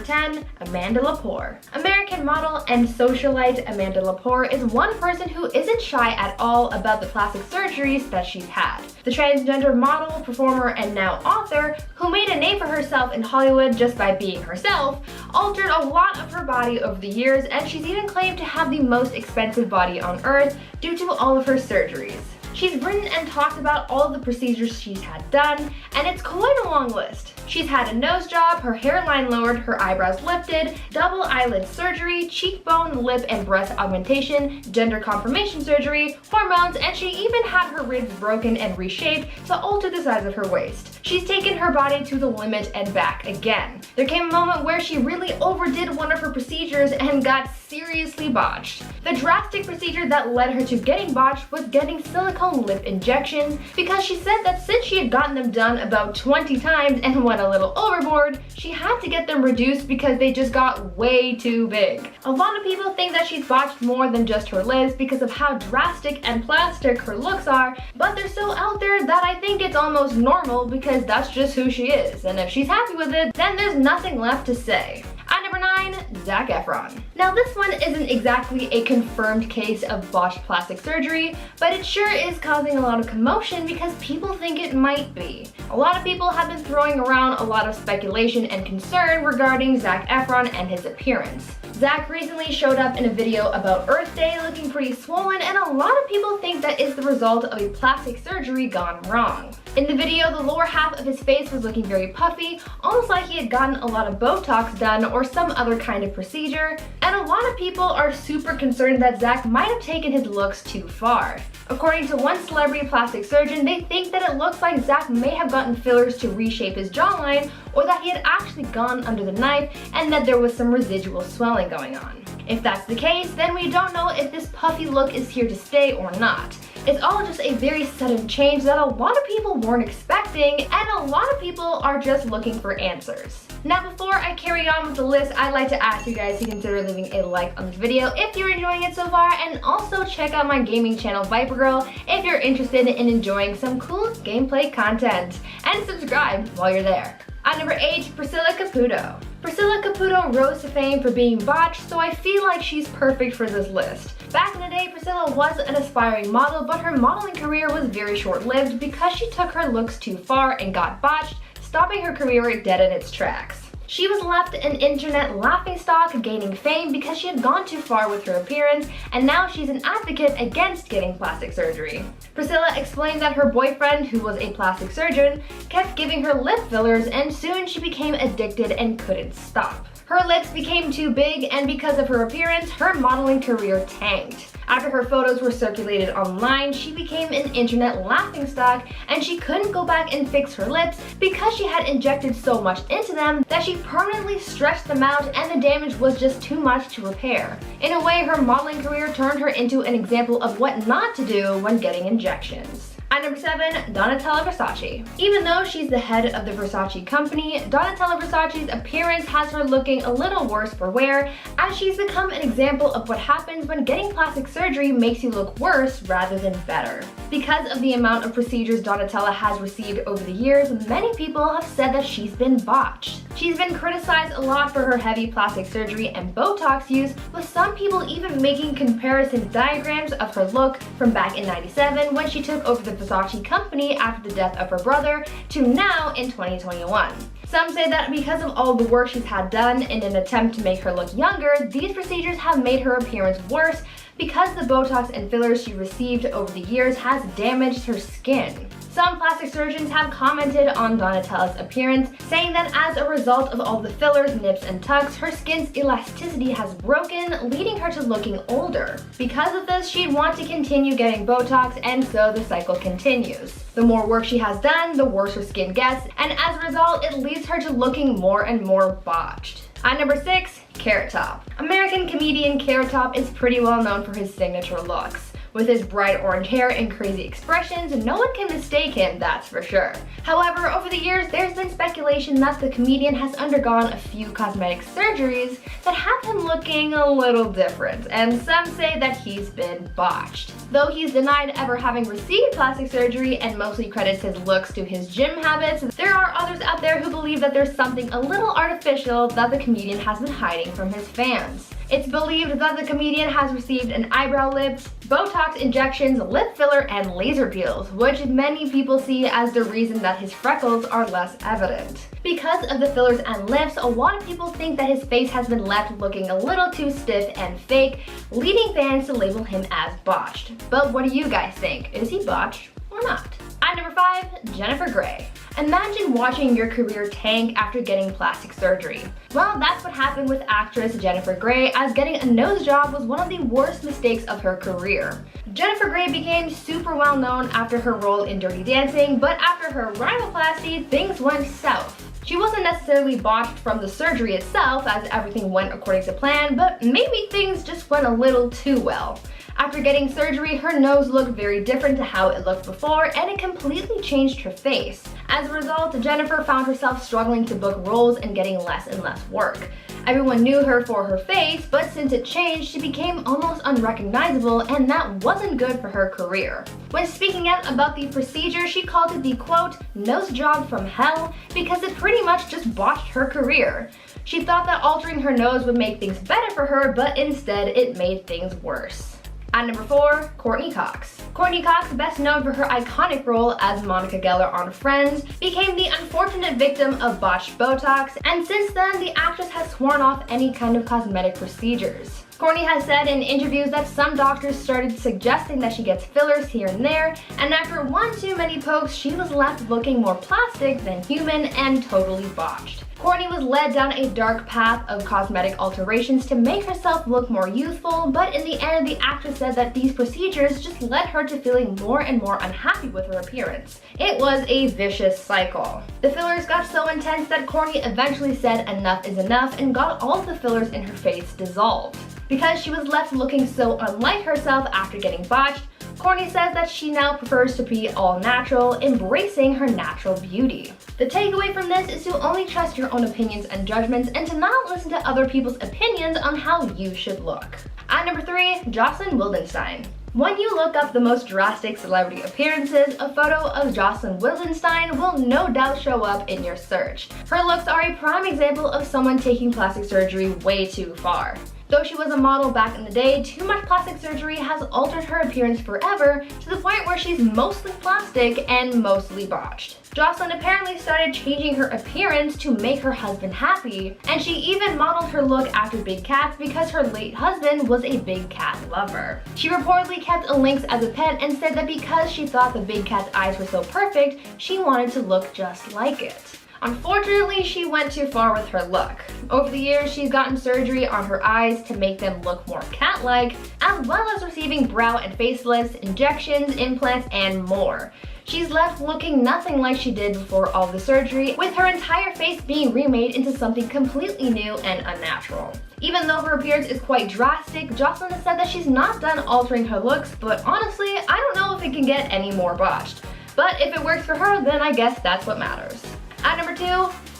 10, Amanda Lepore. American model and socialite Amanda Lepore is one person who isn't shy at all about the plastic surgeries that she's had. The transgender model, performer, and now author, who made a name for herself in Hollywood just by being herself, altered a lot of her body over the years, and she's even claimed to have the most expensive body on earth due to all of her surgeries. She's written and talked about all of the procedures she's had done, and it's quite a long list. She's had a nose job, her hairline lowered, her eyebrows lifted, double eyelid surgery, cheekbone, lip and breast augmentation, gender confirmation surgery, hormones, and she even had her ribs broken and reshaped to alter the size of her waist. She's taken her body to the limit and back again. There came a moment where she really overdid one of her procedures and got seriously botched. The drastic procedure that led her to getting botched was getting silicone lip injections, because she said that since she had gotten them done about 20 times and went a little overboard, she had to get them reduced because they just got way too big. A lot of people think that she's botched more than just her lips because of how drastic and plastic her looks are, but they're so out there that I think it's almost normal because that's just who she is, and if she's happy with it, then there's nothing left to say. At number 9, Zac Efron. Now this one isn't exactly a confirmed case of botched plastic surgery, but it sure is causing a lot of commotion because people think it might be. A lot of people have been throwing around a lot of speculation and concern regarding Zac Efron and his appearance. Zac recently showed up in a video about Earth Day looking pretty swollen, and a lot of people think that is the result of a plastic surgery gone wrong. In the video, the lower half of his face was looking very puffy, almost like he had gotten a lot of botox done or some other kind of procedure, and a lot of people are super concerned that Zac might have taken his looks too far. According to one celebrity plastic surgeon, they think that it looks like Zac may have gotten fillers to reshape his jawline, or that he had actually gone under the knife and that there was some residual swelling going on. If that's the case, then we don't know if this puffy look is here to stay or not. It's all just a very sudden change that a lot of people weren't expecting, and a lot of people are just looking for answers. Now before I carry on with the list, I'd like to ask you guys to consider leaving a like on this video if you're enjoying it so far, and also check out my gaming channel Viper Girl if you're interested in enjoying some cool gameplay content, and subscribe while you're there. At number 8, Priscilla Caputo. Priscilla Caputo rose to fame for being botched, so I feel like she's perfect for this list. Back in the day, Priscilla was an aspiring model, but her modeling career was very short-lived because she took her looks too far and got botched, stopping her career dead in its tracks. She was left an internet laughingstock, gaining fame because she had gone too far with her appearance, and now she's an advocate against getting plastic surgery. Priscilla explained that her boyfriend, who was a plastic surgeon, kept giving her lip fillers, and soon she became addicted and couldn't stop. Her lips became too big, and because of her appearance, her modeling career tanked. After her photos were circulated online, she became an internet laughingstock, and she couldn't go back and fix her lips because she had injected so much into them that she permanently stretched them out, and the damage was just too much to repair. In a way, her modeling career turned her into an example of what not to do when getting injections. At number 7, Donatella Versace. Even though she's the head of the Versace company, Donatella Versace's appearance has her looking a little worse for wear, as she's become an example of what happens when getting plastic surgery makes you look worse rather than better. Because of the amount of procedures Donatella has received over the years, many people have said that she's been botched. She's been criticized a lot for her heavy plastic surgery and botox use, with some people even making comparison diagrams of her look from back in '97 when she took over the Versace company after the death of her brother to now in 2021. Some say that because of all the work she's had done in an attempt to make her look younger, these procedures have made her appearance worse because the botox and fillers she received over the years has damaged her skin. Some plastic surgeons have commented on Donatella's appearance, saying that as a result of all the fillers, nips, and tucks, her skin's elasticity has broken, leading her to looking older. Because of this, she'd want to continue getting Botox, and so the cycle continues. The more work she has done, the worse her skin gets, and as a result, it leads her to looking more and more botched. At number 6, Carrot Top. American comedian Carrot Top is pretty well known for his signature looks. With his bright orange hair and crazy expressions, no one can mistake him, that's for sure. However, over the years, there's been speculation that the comedian has undergone a few cosmetic surgeries that have him looking a little different, and some say that he's been botched. Though he's denied ever having received plastic surgery and mostly credits his looks to his gym habits, there are others out there who believe that there's something a little artificial that the comedian has been hiding from his fans. It's believed that the comedian has received an eyebrow lift, botox injections, lip filler, and laser peels, which many people see as the reason that his freckles are less evident. Because of the fillers and lifts, a lot of people think that his face has been left looking a little too stiff and fake, leading fans to label him as botched. But what do you guys think? Is he botched or not? At number 5, Jennifer Grey. Imagine watching your career tank after getting plastic surgery. Well, that's what happened with actress Jennifer Grey, as getting a nose job was one of the worst mistakes of her career. Jennifer Grey became super well known after her role in Dirty Dancing, but after her rhinoplasty, things went south. She wasn't necessarily botched from the surgery itself, as everything went according to plan, but maybe things just went a little too well. After getting surgery, her nose looked very different to how it looked before, and it completely changed her face. As a result, Jennifer found herself struggling to book roles and getting less and less work. Everyone knew her for her face, but since it changed, she became almost unrecognizable, and that wasn't good for her career. When speaking out about the procedure, she called it the quote, nose job from hell, because it pretty much just botched her career. She thought that altering her nose would make things better for her, but instead it made things worse. At number 4, Courteney Cox. Courteney Cox, best known for her iconic role as Monica Geller on Friends, became the unfortunate victim of botched Botox, and since then the actress has sworn off any kind of cosmetic procedures. Courteney has said in interviews that some doctors started suggesting that she gets fillers here and there, and after one too many pokes, she was left looking more plastic than human and totally botched. Courteney was led down a dark path of cosmetic alterations to make herself look more youthful, but in the end, the actress said that these procedures just led her to feeling more and more unhappy with her appearance. It was a vicious cycle. The fillers got so intense that Courteney eventually said enough is enough and got all of the fillers in her face dissolved. Because she was left looking so unlike herself after getting botched, Courteney says that she now prefers to be all natural, embracing her natural beauty. The takeaway from this is to only trust your own opinions and judgments and to not listen to other people's opinions on how you should look. At number 3, Jocelyn Wildenstein. When you look up the most drastic celebrity appearances, a photo of Jocelyn Wildenstein will no doubt show up in your search. Her looks are a prime example of someone taking plastic surgery way too far. Though she was a model back in the day, too much plastic surgery has altered her appearance forever to the point where she's mostly plastic and mostly botched. Jocelyn apparently started changing her appearance to make her husband happy, and she even modeled her look after big cats because her late husband was a big cat lover. She reportedly kept a lynx as a pet and said that because she thought the big cat's eyes were so perfect, she wanted to look just like it. Unfortunately, she went too far with her look. Over the years, she's gotten surgery on her eyes to make them look more cat-like, as well as receiving brow and facelifts, injections, implants, and more. She's left looking nothing like she did before all the surgery, with her entire face being remade into something completely new and unnatural. Even though her appearance is quite drastic, Jocelyn has said that she's not done altering her looks, but honestly, I don't know if it can get any more botched. But if it works for her, then I guess that's what matters. At number 2,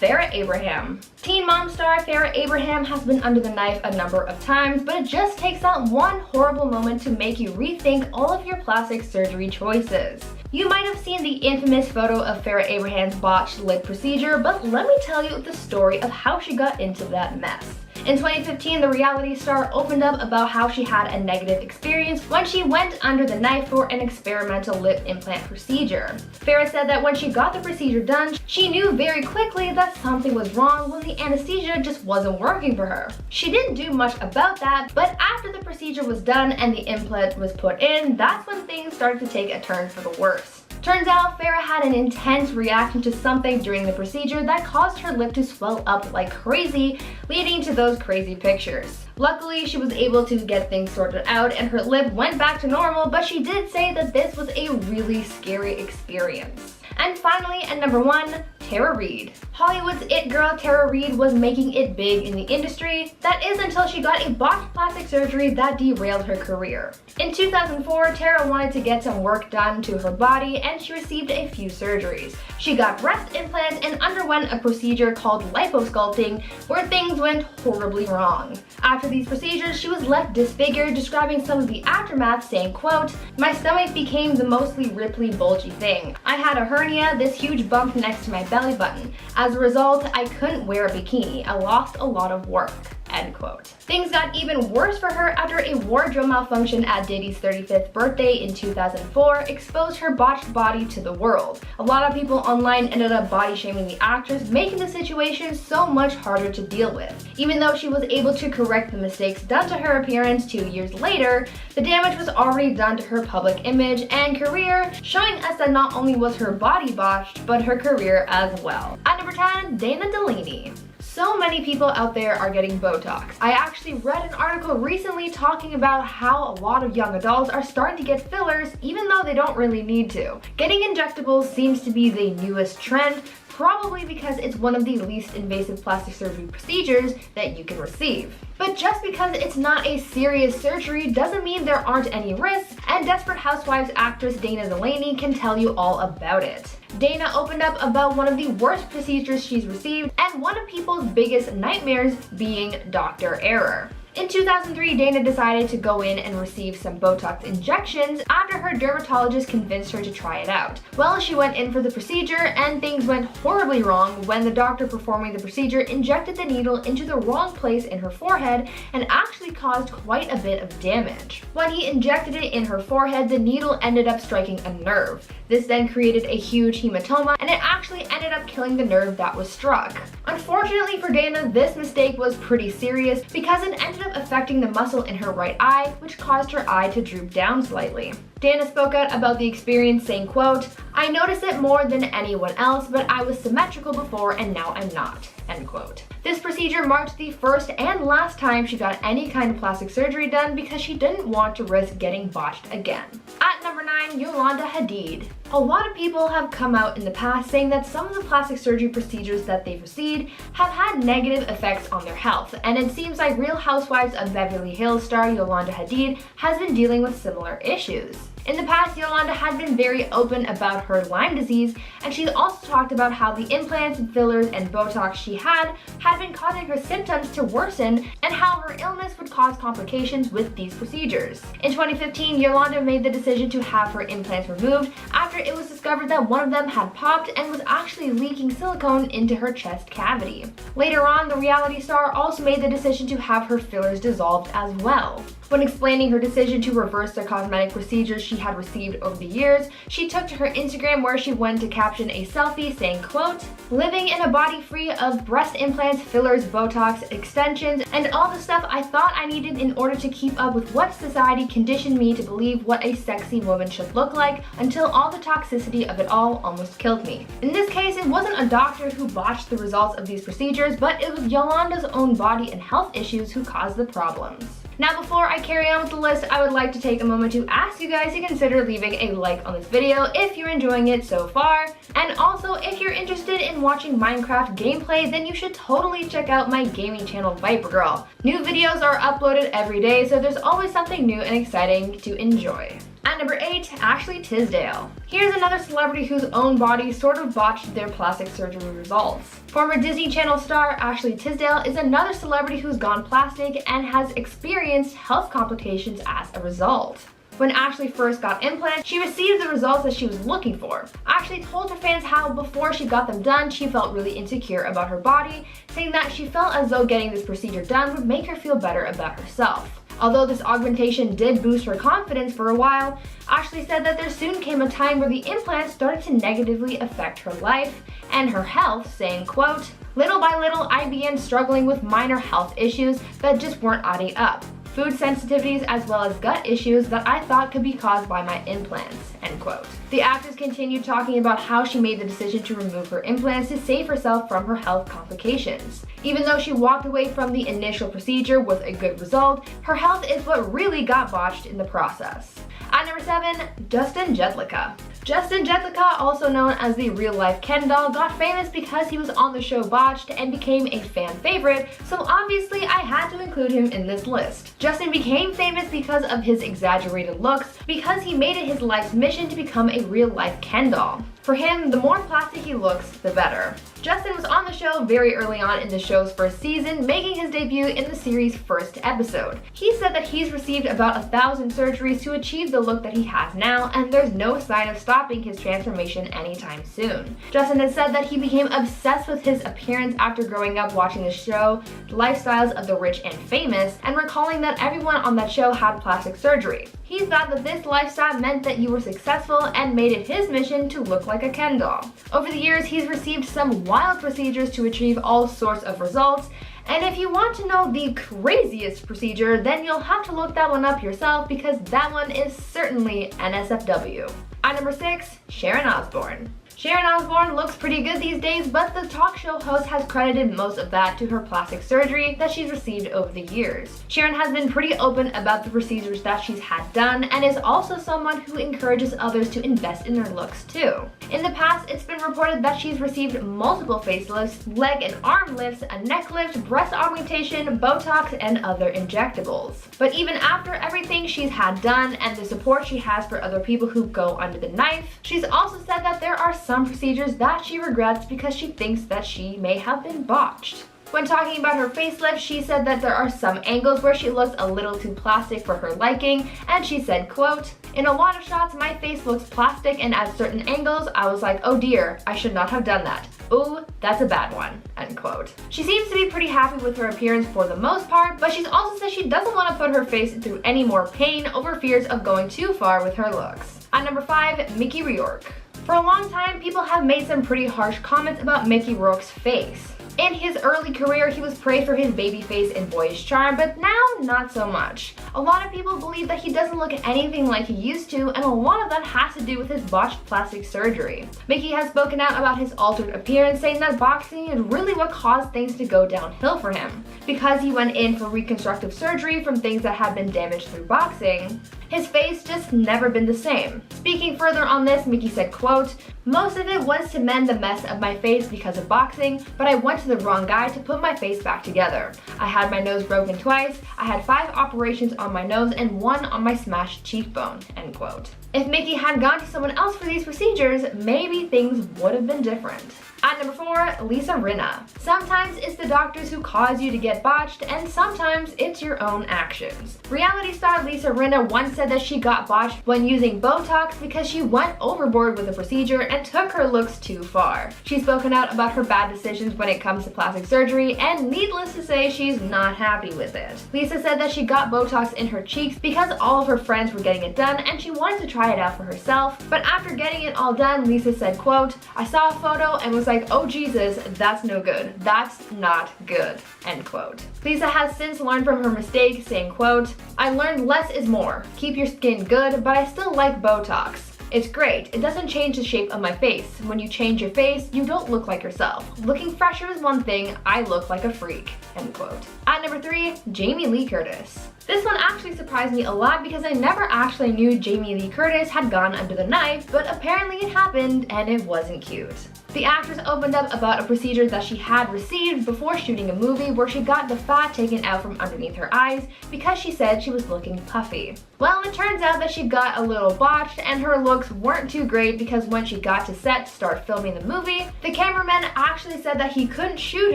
Farrah Abraham. Teen Mom star Farrah Abraham has been under the knife a number of times, but it just takes that one horrible moment to make you rethink all of your plastic surgery choices. You might have seen the infamous photo of Farrah Abraham's botched lip procedure, but let me tell you the story of how she got into that mess. In 2015, the reality star opened up about how she had a negative experience when she went under the knife for an experimental lip implant procedure. Farrah said that when she got the procedure done, she knew very quickly that something was wrong when the anesthesia just wasn't working for her. She didn't do much about that, but after the procedure was done and the implant was put in, that's when things started to take a turn for the worse. Turns out Farrah had an intense reaction to something during the procedure that caused her lip to swell up like crazy, leading to those crazy pictures. Luckily, she was able to get things sorted out and her lip went back to normal, but she did say that this was a really scary experience. And finally, at number 1, Tara Reid. Hollywood's it girl Tara Reid was making it big in the industry. That is until she got a botched plastic surgery that derailed her career. In 2004, Tara wanted to get some work done to her body and she received a few surgeries. She got breast implants and underwent a procedure called liposculpting where things went horribly wrong. After these procedures, she was left disfigured, describing some of the aftermath saying, quote, "My stomach became the mostly ripply, bulgy thing. I had a hernia, this huge bump next to my belly button. As a result, I couldn't wear a bikini. I lost a lot of work." End quote. Things got even worse for her after a wardrobe malfunction at Diddy's 35th birthday in 2004 exposed her botched body to the world. A lot of people online ended up body shaming the actress, making the situation so much harder to deal with. Even though she was able to correct the mistakes done to her appearance 2 years later, the damage was already done to her public image and career, showing us that not only was her body botched, but her career as well. At number 10, Dana Delaney. So many people out there are getting Botox. I actually read an article recently talking about how a lot of young adults are starting to get fillers even though they don't really need to. Getting injectables seems to be the newest trend, probably because it's one of the least invasive plastic surgery procedures that you can receive. But just because it's not a serious surgery doesn't mean there aren't any risks, and Desperate Housewives actress Dana Delaney can tell you all about it. Dana opened up about one of the worst procedures she's received and one of people's biggest nightmares being doctor error. In 2003, Dana decided to go in and receive some Botox injections after her dermatologist convinced her to try it out. Well, she went in for the procedure and things went horribly wrong when the doctor performing the procedure injected the needle into the wrong place in her forehead and actually caused quite a bit of damage. When he injected it in her forehead, the needle ended up striking a nerve. This then created a huge hematoma and it actually ended up killing the nerve that was struck. Unfortunately for Dana, this mistake was pretty serious because it ended up affecting the muscle in her right eye, which caused her eye to droop down slightly. Dana spoke out about the experience saying, quote, "I noticed it more than anyone else, but I was symmetrical before and now I'm not." End quote. This procedure marked the first and last time she got any kind of plastic surgery done because she didn't want to risk getting botched again. At number 9, Yolanda Hadid. A lot of people have come out in the past saying that some of the plastic surgery procedures that they've received have had negative effects on their health, and it seems like Real Housewives of Beverly Hills star Yolanda Hadid has been dealing with similar issues. In the past, Yolanda had been very open about her Lyme disease, and she's also talked about how the implants and fillers and Botox she had been causing her symptoms to worsen and how her illness would cause complications with these procedures. In 2015, Yolanda made the decision to have her implants removed after it was discovered that one of them had popped and was actually leaking silicone into her chest cavity. Later on, the reality star also made the decision to have her fillers dissolved as well. When explaining her decision to reverse the cosmetic procedures she had received over the years, she took to her Instagram where she went to caption a selfie saying, quote, "Living in a body free of breast implants, fillers, Botox, extensions, and all the stuff I thought I needed in order to keep up with what society conditioned me to believe what a sexy woman should look like until all the toxicity of it all almost killed me." In this case, it wasn't a doctor who botched the results of these procedures, but it was Yolanda's own body and health issues who caused the problems. Now, before I carry on with the list, I would like to take a moment to ask you guys to consider leaving a like on this video if you're enjoying it so far. And also, if you're interested in watching Minecraft gameplay, then you should totally check out my gaming channel, Viper Girl. New videos are uploaded every day, so there's always something new and exciting to enjoy. At number 8, Ashley Tisdale. Here's another celebrity whose own body sort of botched their plastic surgery results. Former Disney Channel star Ashley Tisdale is another celebrity who's gone plastic and has experienced health complications as a result. When Ashley first got implants, she received the results that she was looking for. Ashley told her fans how before she got them done, she felt really insecure about her body, saying that she felt as though getting this procedure done would make her feel better about herself. Although this augmentation did boost her confidence for a while, Ashley said that there soon came a time where the implants started to negatively affect her life and her health, saying, quote, "Little by little, I began struggling with minor health issues that just weren't adding up. Food sensitivities as well as gut issues that I thought could be caused by my implants," end quote. The actress continued talking about how she made the decision to remove her implants to save herself from her health complications. Even though she walked away from the initial procedure with a good result, her health is what really got botched in the process. At number 7, Justin Jedlicka. Justin Jessica, also known as the real-life Ken doll, got famous because he was on the show Botched and became a fan favorite, so obviously I had to include him in this list. Justin became famous because of his exaggerated looks, because he made it his life's mission to become a real-life Ken doll. For him, the more plastic he looks, the better. Justin was on the show very early on in the show's first season, making his debut in the series' first episode. He said that he's received about 1,000 surgeries to achieve the look that he has now, and there's no sign of stopping his transformation anytime soon. Justin has said that he became obsessed with his appearance after growing up watching the show Lifestyles of the Rich and Famous, and recalling that everyone on that show had plastic surgery. He thought that this lifestyle meant that you were successful and made it his mission to look like a Ken doll. Over the years, he's received some wild procedures to achieve all sorts of results, and if you want to know the craziest procedure, then you'll have to look that one up yourself because that one is certainly NSFW. At number 6, Sharon Osbourne. Sharon Osbourne looks pretty good these days, but the talk show host has credited most of that to her plastic surgery that she's received over the years. Sharon has been pretty open about the procedures that she's had done and is also someone who encourages others to invest in their looks too. In the past, it's been reported that she's received multiple facelifts, leg and arm lifts, a neck lift, breast augmentation, botox, and other injectables. But even after everything she's had done and the support she has for other people who go under the knife, she's also said that there are some procedures that she regrets because she thinks that she may have been botched. When talking about her facelift, she said that there are some angles where she looks a little too plastic for her liking, and she said, quote, "In a lot of shots, my face looks plastic, and at certain angles, I was like, oh dear, I should not have done that. Ooh, that's a bad one," end quote. She seems to be pretty happy with her appearance for the most part, but she's also said she doesn't want to put her face through any more pain over fears of going too far with her looks. At number 5, Mickey Rourke. For a long time, people have made some pretty harsh comments about Mickey Rourke's face. In his early career, he was praised for his baby face and boyish charm, but now, not so much. A lot of people believe that he doesn't look anything like he used to, and a lot of that has to do with his botched plastic surgery. Mickey has spoken out about his altered appearance, saying that boxing is really what caused things to go downhill for him. Because he went in for reconstructive surgery from things that had been damaged through boxing, his face just never been the same. Speaking further on this, Mickey said, quote, "Most of it was to mend the mess of my face because of boxing, but I went to the wrong guy to put my face back together. I had my nose broken twice, I had 5 operations on my nose and 1 on my smashed cheekbone," end quote. If Mickey had gone to someone else for these procedures, maybe things would have been different. At number 4, Lisa Rinna. Sometimes it's the doctors who cause you to get botched, and sometimes it's your own actions. Reality star Lisa Rinna once said that she got botched when using Botox because she went overboard with the procedure and took her looks too far. She's spoken out about her bad decisions when it comes to plastic surgery, and needless to say, she's not happy with it. Lisa said that she got Botox in her cheeks because all of her friends were getting it done and she wanted to try it out for herself, but after getting it all done, Lisa said, quote, "I saw a photo and was like, oh Jesus, that's no good. That's not good," end quote. Lisa has since learned from her mistake, saying, quote, "I learned less is more. Keep your skin good, but I still like Botox. It's great. It doesn't change the shape of my face. When you change your face, you don't look like yourself. Looking fresher is one thing. I look like a freak," end quote. At number 3, Jamie Lee Curtis. This one actually surprised me a lot because I never actually knew Jamie Lee Curtis had gone under the knife, but apparently it happened and it wasn't cute. The actress opened up about a procedure that she had received before shooting a movie where she got the fat taken out from underneath her eyes because she said she was looking puffy. Well, it turns out that she got a little botched and her looks weren't too great because when she got to set to start filming the movie, the cameraman actually said that he couldn't shoot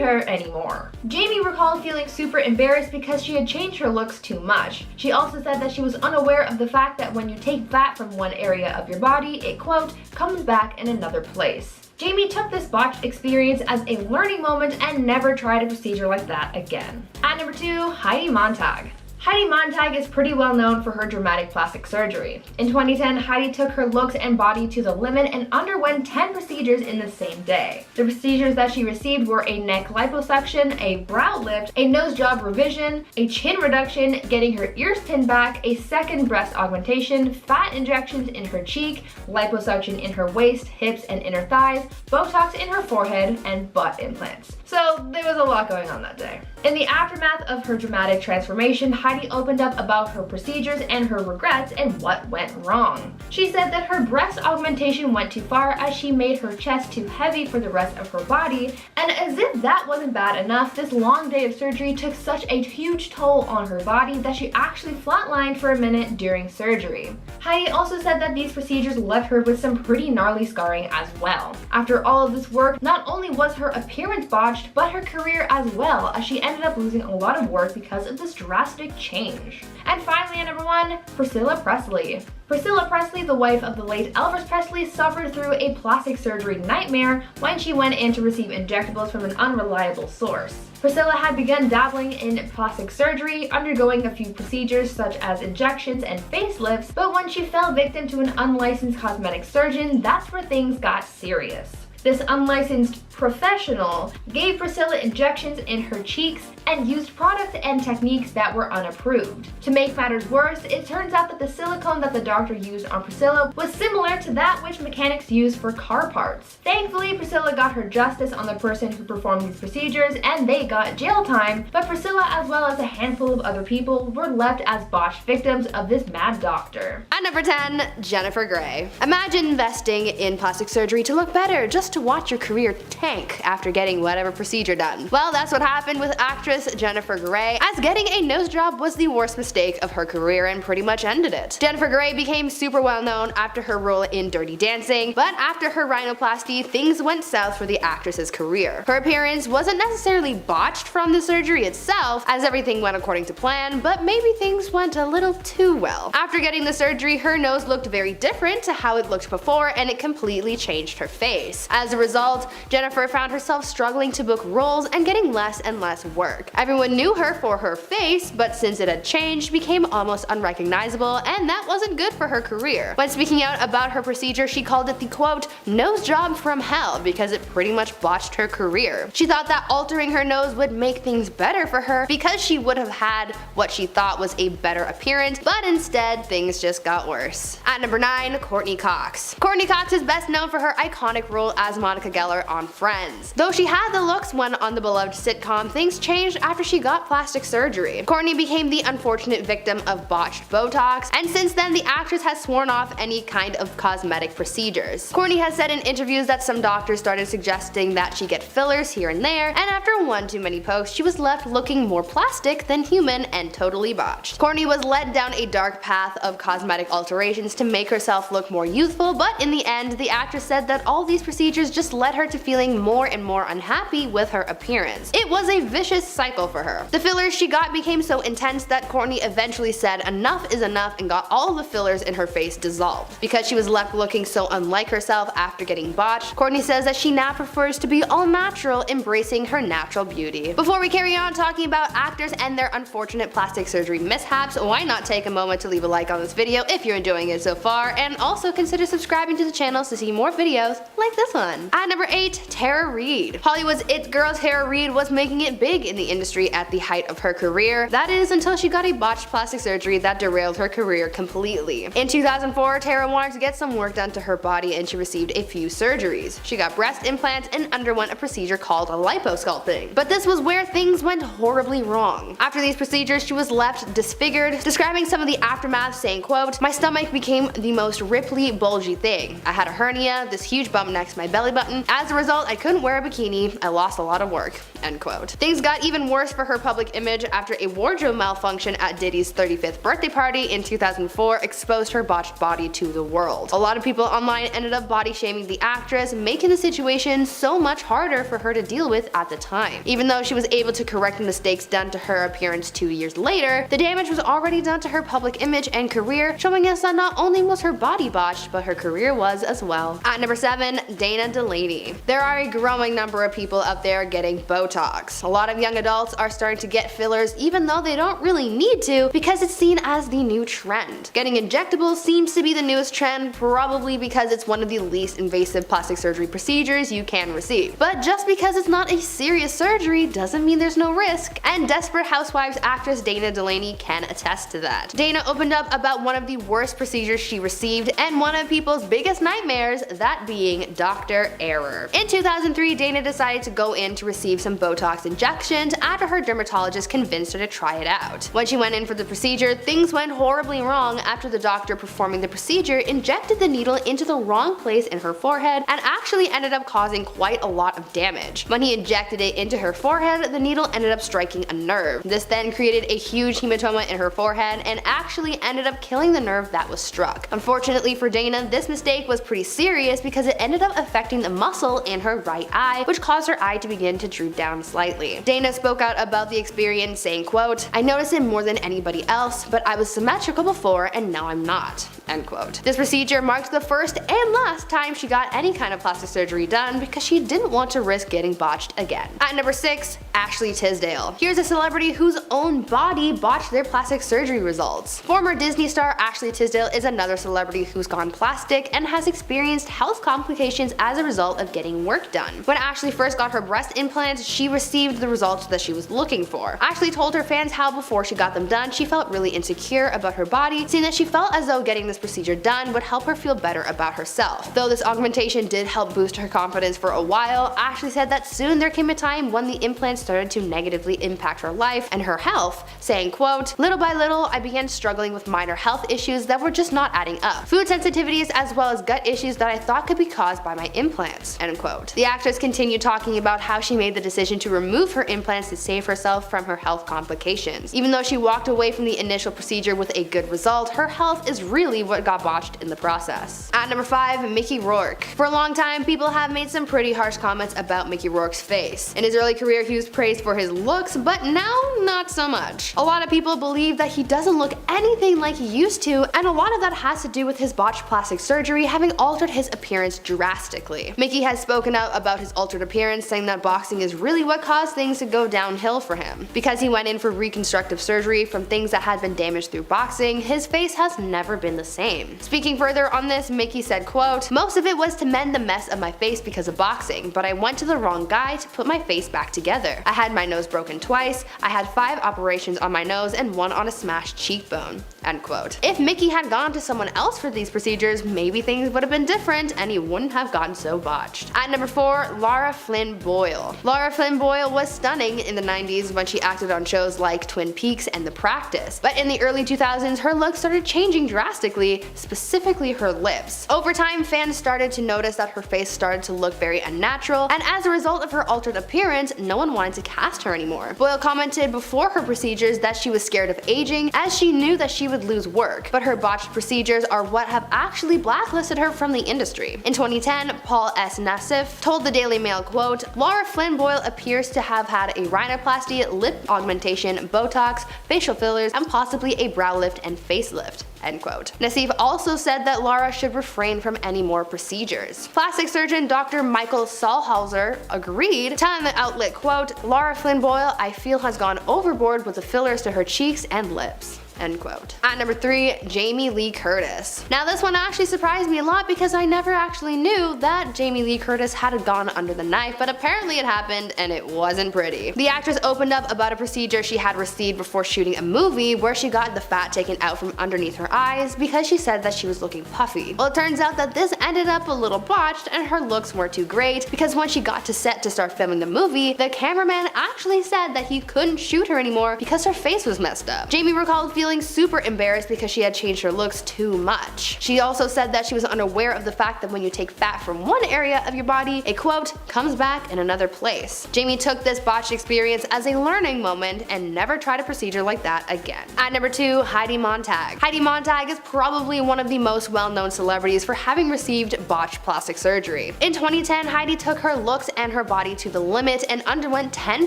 her anymore. Jamie recalled feeling super embarrassed because she had changed her looks too much. She also said that she was unaware of the fact that when you take fat from one area of your body, it, quote, "comes back in another place." Jamie took this botched experience as a learning moment and never tried a procedure like that again. At number 2, Heidi Montag. Heidi Montag is pretty well known for her dramatic plastic surgery. In 2010, Heidi took her looks and body to the limit and underwent 10 procedures in the same day. The procedures that she received were a neck liposuction, a brow lift, a nose job revision, a chin reduction, getting her ears pinned back, a second breast augmentation, fat injections in her cheek, liposuction in her waist, hips, and inner thighs, Botox in her forehead, and butt implants. So there was a lot going on that day. In the aftermath of her dramatic transformation, Heidi opened up about her procedures and her regrets and what went wrong. She said that her breast augmentation went too far as she made her chest too heavy for the rest of her body, and as if that wasn't bad enough, this long day of surgery took such a huge toll on her body that she actually flatlined for a minute during surgery. Heidi also said that these procedures left her with some pretty gnarly scarring as well. After all of this work, not only was her appearance botched, but her career as well, as she ended up losing a lot of work because of this drastic change. And finally, at number 1, Priscilla Presley. Priscilla Presley, the wife of the late Elvis Presley, suffered through a plastic surgery nightmare when she went in to receive injectables from an unreliable source. Priscilla had begun dabbling in plastic surgery, undergoing a few procedures such as injections and facelifts, but when she fell victim to an unlicensed cosmetic surgeon, that's where things got serious. This unlicensed professional gave Priscilla injections in her cheeks and used products and techniques that were unapproved. To make matters worse, it turns out that the silicone that the doctor used on Priscilla was similar to that which mechanics use for car parts. Thankfully, Priscilla got her justice on the person who performed these procedures and they got jail time, but Priscilla as well as a handful of other people were left as botched victims of this mad doctor. At number 10, Jennifer Grey. Imagine investing in plastic surgery to look better just to watch your career tank after getting whatever procedure done. Well, that's what happened with actress Jennifer Grey, as getting a nose job was the worst mistake of her career and pretty much ended it. Jennifer Grey became super well known after her role in Dirty Dancing, but after her rhinoplasty, things went south for the actress's career. Her appearance wasn't necessarily botched from the surgery itself, as everything went according to plan, but maybe things went a little too well. After getting the surgery, her nose looked very different to how it looked before, and it completely changed her face. As a result, Jennifer found herself struggling to book roles and getting less and less work. Everyone knew her for her face, but since it had changed, became almost unrecognizable, and that wasn't good for her career. When speaking out about her procedure, she called it the quote, nose job from hell, because it pretty much botched her career. She thought that altering her nose would make things better for her because she would have had what she thought was a better appearance, but instead things just got worse. At number 9, Courtney Cox. Courtney Cox is best known for her iconic role as Monica Geller on Friends. Though she had the looks when on the beloved sitcom, things changed after she got plastic surgery. Courtney became the unfortunate victim of botched botox, and since then the actress has sworn off any kind of cosmetic procedures. Courtney has said in interviews that some doctors started suggesting that she get fillers here and there, and after one too many posts, she was left looking more plastic than human and totally botched. Courtney was led down a dark path of cosmetic alterations to make herself look more youthful, but in the end, the actress said that all these procedures just led her to feeling more and more unhappy with her appearance. It was a vicious cycle for her. The fillers she got became so intense that Courtney eventually said enough is enough and got all the fillers in her face dissolved. Because she was left looking so unlike herself after getting botched, Courtney says that she now prefers to be all natural, embracing her natural beauty. Before we carry on talking about actors and their unfortunate plastic surgery mishaps, why not take a moment to leave a like on this video if you're enjoying it so far, and also consider subscribing to the channel to see more videos like this one. At number 8, Tara Reid. Hollywood's it girl Tara Reid was making it big in the industry at the height of her career, that is until she got a botched plastic surgery that derailed her career completely. In 2004, Tara wanted to get some work done to her body and she received a few surgeries. She got breast implants and underwent a procedure called liposculpting. But this was where things went horribly wrong. After these procedures, she was left disfigured, describing some of the aftermath saying, quote, my stomach became the most ripply, bulgy thing. I had a hernia, this huge bump next to my belly button. As a result, I couldn't wear a bikini. I lost a lot of work. End quote. Things got even worse for her public image after a wardrobe malfunction at Diddy's 35th birthday party in 2004 exposed her botched body to the world. A lot of people online ended up body shaming the actress, making the situation so much harder for her to deal with at the time. Even though she was able to correct the mistakes done to her appearance 2 years later, the damage was already done to her public image and career, showing us that not only was her body botched, but her career was as well. At number 7, Dana Delaney. There are a growing number of people out there getting Botox. A lot of young adults are starting to get fillers even though they don't really need to, because it's seen as the new trend. Getting injectables seems to be the newest trend, probably because it's one of the least least invasive plastic surgery procedures you can receive. But just because it's not a serious surgery doesn't mean there's no risk, and Desperate Housewives actress Dana Delaney can attest to that. Dana opened up about one of the worst procedures she received and one of people's biggest nightmares, that being Dr. Error. In 2003, Dana decided to go in to receive some botox injections after her dermatologist convinced her to try it out. When she went in for the procedure, things went horribly wrong after the doctor performing the procedure injected the needle into the wrong place in her forehead and actually ended up causing quite a lot of damage. When he injected it into her forehead, the needle ended up striking a nerve. This then created a huge hematoma in her forehead and actually ended up killing the nerve that was struck. Unfortunately for Dana, this mistake was pretty serious because it ended up affecting the muscle in her right eye, which caused her eye to begin to droop down slightly. Dana spoke out about the experience, saying, quote, "I noticed it more than anybody else, but I was symmetrical before and now I'm not." End quote. This procedure marked the first and last time she got any kind of plastic surgery done because she didn't want to risk getting botched again. At number 6, Ashley Tisdale. Here's a celebrity whose own body botched their plastic surgery results. Former Disney star Ashley Tisdale is another celebrity who's gone plastic and has experienced health complications as a result of getting work done. When Ashley first got her breast implants, she received the results that she was looking for. Ashley told her fans how before she got them done, she felt really insecure about her body, saying that she felt as though getting this procedure done would help her feel better about herself. Though this augmentation did help boost her confidence for a while, Ashley said that soon there came a time when the implants started to negatively impact her life and her health, saying, quote, "Little by little, I began struggling with minor health issues that were just not adding up. Food sensitivities as well as gut issues that I thought could be caused by my implants." End quote. The actress continued talking about how she made the decision to remove her implants to save herself from her health complications. Even though she walked away from the initial procedure with a good result, her health is really what got botched in the process. At number 5, Mickey Rourke. For a long time, people have made some pretty harsh comments about Mickey Rourke's face. In his early career, he was praised for his looks, but now not so much. A lot of people believe that he doesn't look anything like he used to, and a lot of that has to do with his botched plastic surgery having altered his appearance drastically. Mickey has spoken out about his altered appearance, saying that boxing is really what caused things to go downhill for him. Because he went in for reconstructive surgery from things that had been damaged through boxing, his face has never been the same. Speaking further on this, Mickey said, quote, "Most of it was to mend the mess of my face because of boxing, but I went to the wrong guy to put my face back together. I had my nose broken twice, I had 5 operations on my nose and 1 on a smashed cheekbone." End quote. If Mickey had gone to someone else for these procedures, maybe things would have been different and he wouldn't have gotten so botched. At number 4, Lara Flynn Boyle. Lara Flynn Boyle was stunning in the 90s when she acted on shows like Twin Peaks and The Practice, but in the early 2000s her look started changing drastically, specifically her lips. Over time, fans started to notice that her face started to look very unnatural, and as a result of her altered appearance, no one wanted to cast her anymore. Boyle commented before her procedures that she was scared of aging as she knew that she would lose work, but her botched procedures are what have actually blacklisted her from the industry. In 2010, Paul S. Nassif told the Daily Mail, quote, "Lara Flynn Boyle appears to have had a rhinoplasty, lip augmentation, botox, facial fillers, and possibly a brow lift and facelift." End quote. Nassif also said that Lara should refrain from any more procedures. Plastic surgeon Dr. Michael Saulhauser agreed, telling the outlet, quote, "Lara Flynn Boyle, I feel, has gone overboard with the fillers to her cheeks and lips." End quote. At number 3, Jamie Lee Curtis. Now this one actually surprised me a lot because I never actually knew that Jamie Lee Curtis had gone under the knife, but apparently it happened and it wasn't pretty. The actress opened up about a procedure she had received before shooting a movie where she got the fat taken out from underneath her eyes because she said that she was looking puffy. Well, it turns out that this ended up a little botched and her looks weren't too great because when she got to set to start filming the movie, the cameraman actually said that he couldn't shoot her anymore because her face was messed up. Jamie recalled feeling super embarrassed because she had changed her looks too much. She also said that she was unaware of the fact that when you take fat from one area of your body, it, quote, "comes back in another place." Jamie took this botched experience as a learning moment and never tried a procedure like that again. At number 2, Heidi Montag. Heidi Montag is probably one of the most well-known celebrities for having received botched plastic surgery. In 2010, Heidi took her looks and her body to the limit and underwent 10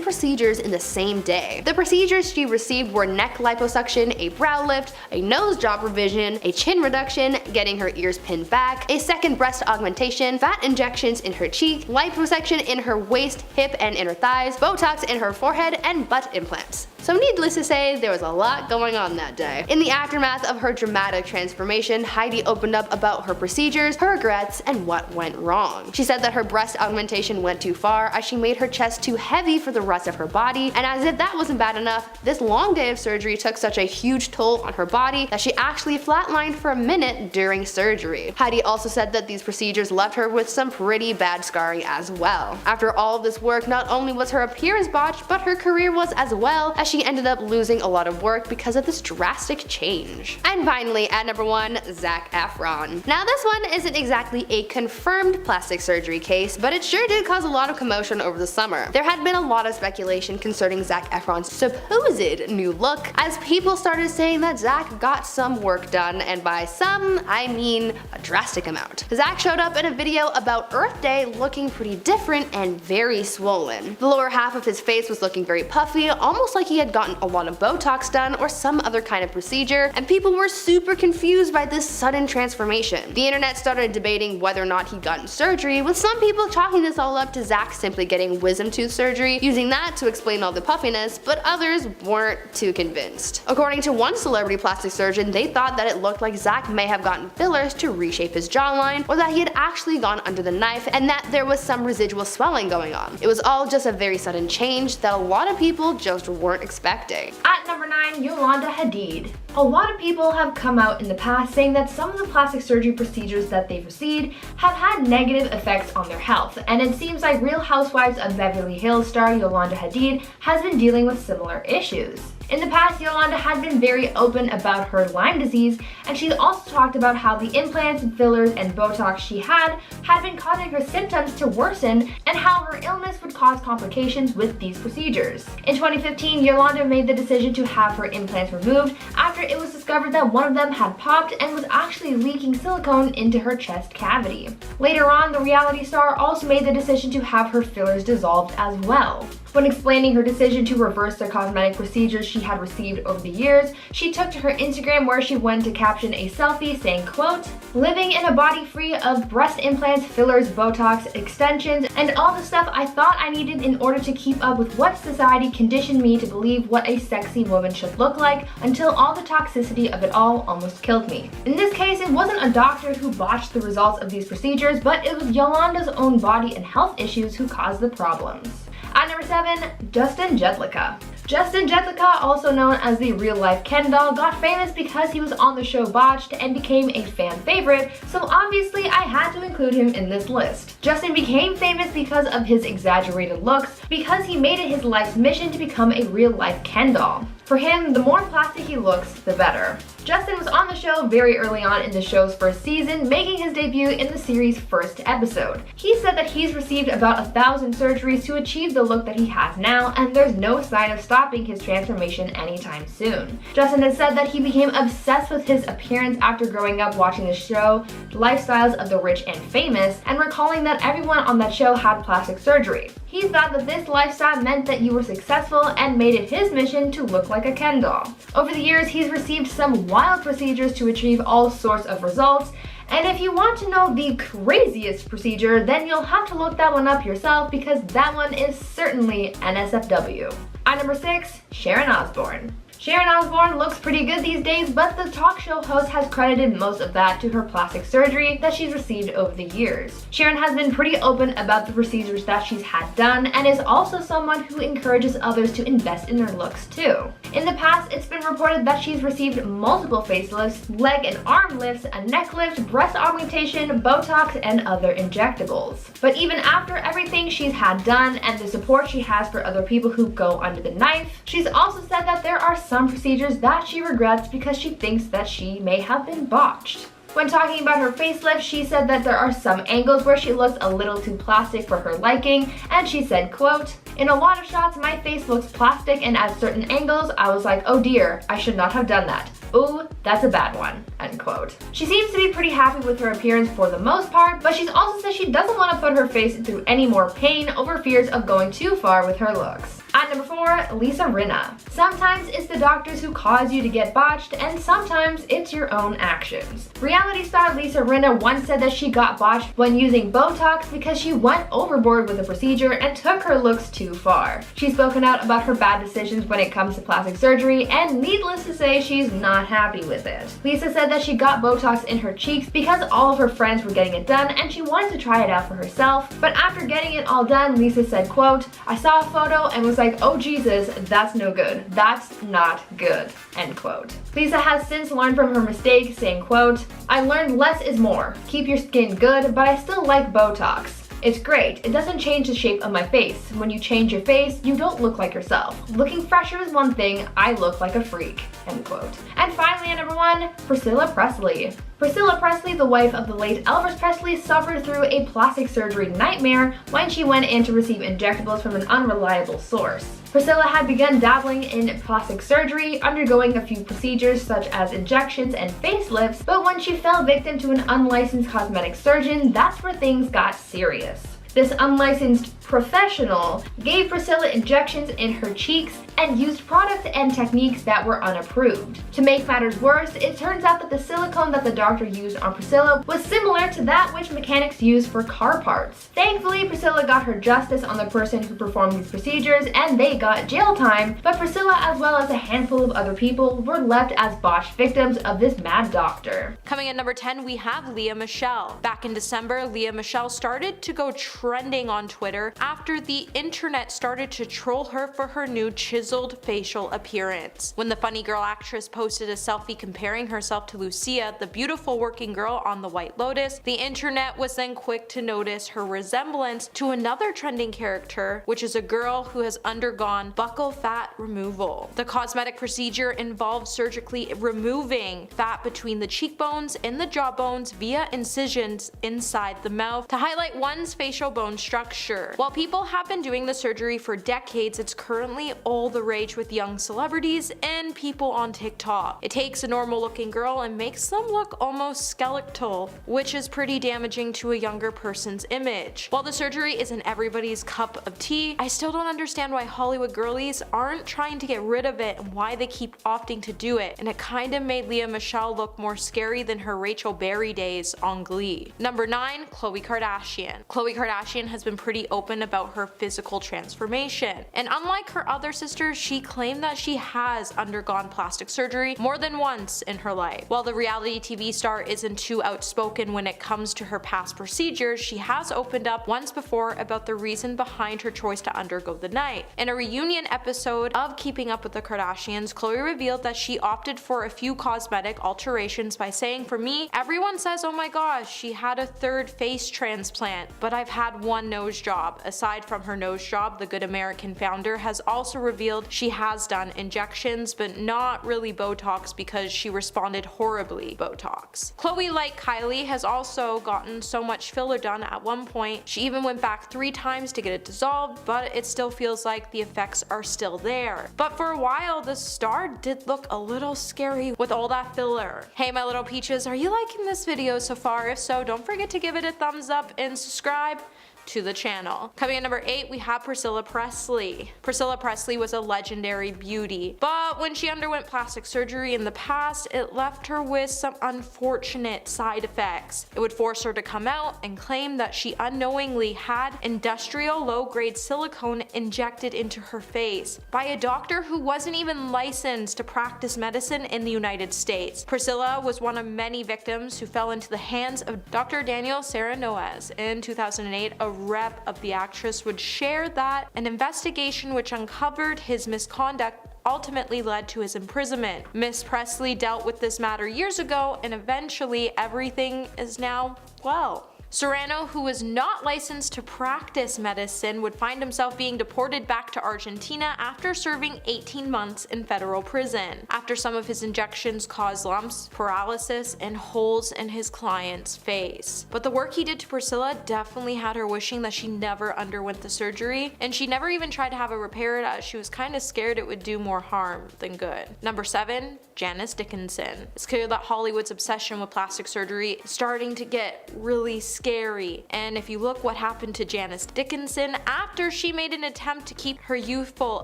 procedures in the same day. The procedures she received were neck liposuction, a a brow lift, a nose job revision, a chin reduction, getting her ears pinned back, a second breast augmentation, fat injections in her cheek, liposuction in her waist, hip, and inner thighs, botox in her forehead, and butt implants. So needless to say, there was a lot going on that day. In the aftermath of her dramatic transformation, Heidi opened up about her procedures, her regrets, and what went wrong. She said that her breast augmentation went too far as she made her chest too heavy for the rest of her body, and as if that wasn't bad enough, this long day of surgery took such a huge toll on her body that she actually flatlined for a minute during surgery. Heidi also said that these procedures left her with some pretty bad scarring as well. After all of this work, not only was her appearance botched, but her career was as well, as she ended up losing a lot of work because of this drastic change. And finally, at number 1, Zac Efron. Now this one isn't exactly a confirmed plastic surgery case, but it sure did cause a lot of commotion over the summer. There had been a lot of speculation concerning Zac Efron's supposed new look, as people started saying that Zac got some work done, and by some, I mean a drastic amount. Zac showed up in a video about Earth Day looking pretty different and very swollen. The lower half of his face was looking very puffy, almost like he had gotten a lot of botox done or some other kind of procedure, and people were super confused by this sudden transformation. The internet started debating whether or not he'd gotten surgery, with some people chalking this all up to Zac simply getting wisdom tooth surgery, using that to explain all the puffiness, but others weren't too convinced. According to one celebrity plastic surgeon, they thought that it looked like Zac may have gotten fillers to reshape his jawline, or that he had actually gone under the knife and that there was some residual swelling going on. It was all just a very sudden change that a lot of people just weren't expecting. At number 9, Yolanda Hadid. A lot of people have come out in the past saying that some of the plastic surgery procedures that they've received have had negative effects on their health, and it seems like Real Housewives of Beverly Hills star Yolanda Hadid has been dealing with similar issues. In the past, Yolanda had been very open about her Lyme disease, and she also talked about how the implants, fillers, and Botox she had been causing her symptoms to worsen, and how her illness would cause complications with these procedures. In 2015, Yolanda made the decision to have her implants removed after it was discovered that one of them had popped and was actually leaking silicone into her chest cavity. Later on, the reality star also made the decision to have her fillers dissolved as well. When explaining her decision to reverse the cosmetic procedures she had received over the years, she took to her Instagram where she went to caption a selfie saying, quote, "Living in a body free of breast implants, fillers, Botox, extensions, and all the stuff I thought I needed in order to keep up with what society conditioned me to believe what a sexy woman should look like, until all the toxicity of it all almost killed me." In this case, it wasn't a doctor who botched the results of these procedures, but it was Yolanda's own body and health issues who caused the problems. At number 7, Justin Jedlicka. Justin Jedlicka, also known as the real-life Ken doll, got famous because he was on the show Botched and became a fan favorite, so obviously I had to include him in this list. Justin became famous because of his exaggerated looks, because he made it his life's mission to become a real-life Ken doll. For him, the more plastic he looks, the better. Justin was on the show very early on in the show's first season, making his debut in the series' first episode. He said that he's received about 1,000 surgeries to achieve the look that he has now, and there's no sign of stopping his transformation anytime soon. Justin has said that he became obsessed with his appearance after growing up watching the show Lifestyles of the Rich and Famous, and recalling that everyone on that show had plastic surgery. He thought that this lifestyle meant that you were successful and made it his mission to look like a Ken doll. Over the years, he's received some wild procedures to achieve all sorts of results, and if you want to know the craziest procedure, then you'll have to look that one up yourself, because that one is certainly NSFW. At number 6, Sharon Osbourne. Sharon Osbourne looks pretty good these days, but the talk show host has credited most of that to her plastic surgery that she's received over the years. Sharon has been pretty open about the procedures that she's had done, and is also someone who encourages others to invest in their looks too. In the past, it's been reported that she's received multiple facelifts, leg and arm lifts, a neck lift, breast augmentation, Botox, and other injectables. But even after everything she's had done and the support she has for other people who go under the knife, she's also said that there are some procedures that she regrets because she thinks that she may have been botched. When talking about her facelift, she said that there are some angles where she looks a little too plastic for her liking, and she said, quote, "In a lot of shots, my face looks plastic, and at certain angles, I was like, oh dear, I should not have done that. Ooh, that's a bad one," end quote. She seems to be pretty happy with her appearance for the most part, but she's also said she doesn't want to put her face through any more pain over fears of going too far with her looks. At number 4, Lisa Rinna. Sometimes it's the doctors who cause you to get botched, and sometimes it's your own actions. Reality star Lisa Rinna once said that she got botched when using botox because she went overboard with the procedure and took her looks too far. She's spoken out about her bad decisions when it comes to plastic surgery, and needless to say, she's not happy with it. Lisa said that she got botox in her cheeks because all of her friends were getting it done and she wanted to try it out for herself, but after getting it all done, Lisa said, quote, "I saw a photo and was like, oh Jesus, that's no good. That's not good," end quote. Lisa has since learned from her mistake, saying, quote, "I learned less is more. Keep your skin good, but I still like Botox. It's great. It doesn't change the shape of my face. When you change your face, you don't look like yourself. Looking fresher is one thing. I look like a freak," end quote. And finally, at number 1, Priscilla Presley. Priscilla Presley, the wife of the late Elvis Presley, suffered through a plastic surgery nightmare when she went in to receive injectables from an unreliable source. Priscilla had begun dabbling in plastic surgery, undergoing a few procedures such as injections and facelifts, but when she fell victim to an unlicensed cosmetic surgeon, that's where things got serious. This unlicensed professional gave Priscilla injections in her cheeks and used products and techniques that were unapproved. To make matters worse, it turns out that the silicone that the doctor used on Priscilla was similar to that which mechanics use for car parts. Thankfully, Priscilla got her justice on the person who performed these procedures and they got jail time, but Priscilla as well as a handful of other people were left as botched victims of this mad doctor. Coming in number 10, we have Lea Michele. Back in December, Lea Michele started to go trending on Twitter after the internet started to troll her for her new chiseled facial appearance. When the funny girl actress posted a selfie comparing herself to Lucia, the beautiful working girl on The White Lotus, the internet was then quick to notice her resemblance to another trending character, which is a girl who has undergone buccal fat removal. The cosmetic procedure involves surgically removing fat between the cheekbones and the jawbones via incisions inside the mouth to highlight one's facial bone structure. While people have been doing the surgery for decades, it's currently all the rage with young celebrities and people on TikTok. It takes a normal looking girl and makes them look almost skeletal, which is pretty damaging to a younger person's image. While the surgery isn't everybody's cup of tea, I still don't understand why Hollywood girlies aren't trying to get rid of it and why they keep opting to do it, and it kinda made Lea Michele look more scary than her Rachel Berry days on Glee. Number 9, Khloe Kardashian. Khloe Kardashian has been pretty open about her physical transformation, and unlike her other sisters, she claimed that she has undergone plastic surgery more than once in her life. While the reality TV star isn't too outspoken when it comes to her past procedures, she has opened up once before about the reason behind her choice to undergo the knife. In a reunion episode of Keeping Up with the Kardashians, Khloe revealed that she opted for a few cosmetic alterations by saying, "For me, everyone says, oh my gosh, she had a third face transplant, but I've had one nose job." Aside from her nose job, the Good American founder has also revealed she has done injections, but not really Botox because she responded horribly Botox. Khloe, like Kylie, has also gotten so much filler done at one point. She even went back 3 times to get it dissolved, but it still feels like the effects are still there. But for a while, the star did look a little scary with all that filler. Hey my little peaches, are you liking this video so far? If so, don't forget to give it a thumbs up and subscribe to the channel. Coming in number 8, we have Priscilla Presley. Priscilla Presley was a legendary beauty, but when she underwent plastic surgery in the past, it left her with some unfortunate side effects. It would force her to come out and claim that she unknowingly had industrial low-grade silicone injected into her face by a doctor who wasn't even licensed to practice medicine in the United States. Priscilla was one of many victims who fell into the hands of Dr. Daniel Serranoez. In 2008, a rep of the actress would share that an investigation which uncovered his misconduct ultimately led to his imprisonment. Miss Presley dealt with this matter years ago, and eventually everything is now well. Serrano, who was not licensed to practice medicine, would find himself being deported back to Argentina after serving 18 months in federal prison, after some of his injections caused lumps, paralysis, and holes in his client's face. But the work he did to Priscilla definitely had her wishing that she never underwent the surgery, and she never even tried to have it repaired as she was kinda scared it would do more harm than good. Number 7, Janice Dickinson. It's clear that Hollywood's obsession with plastic surgery is starting to get really scary scary. And if you look what happened to Janice Dickinson after she made an attempt to keep her youthful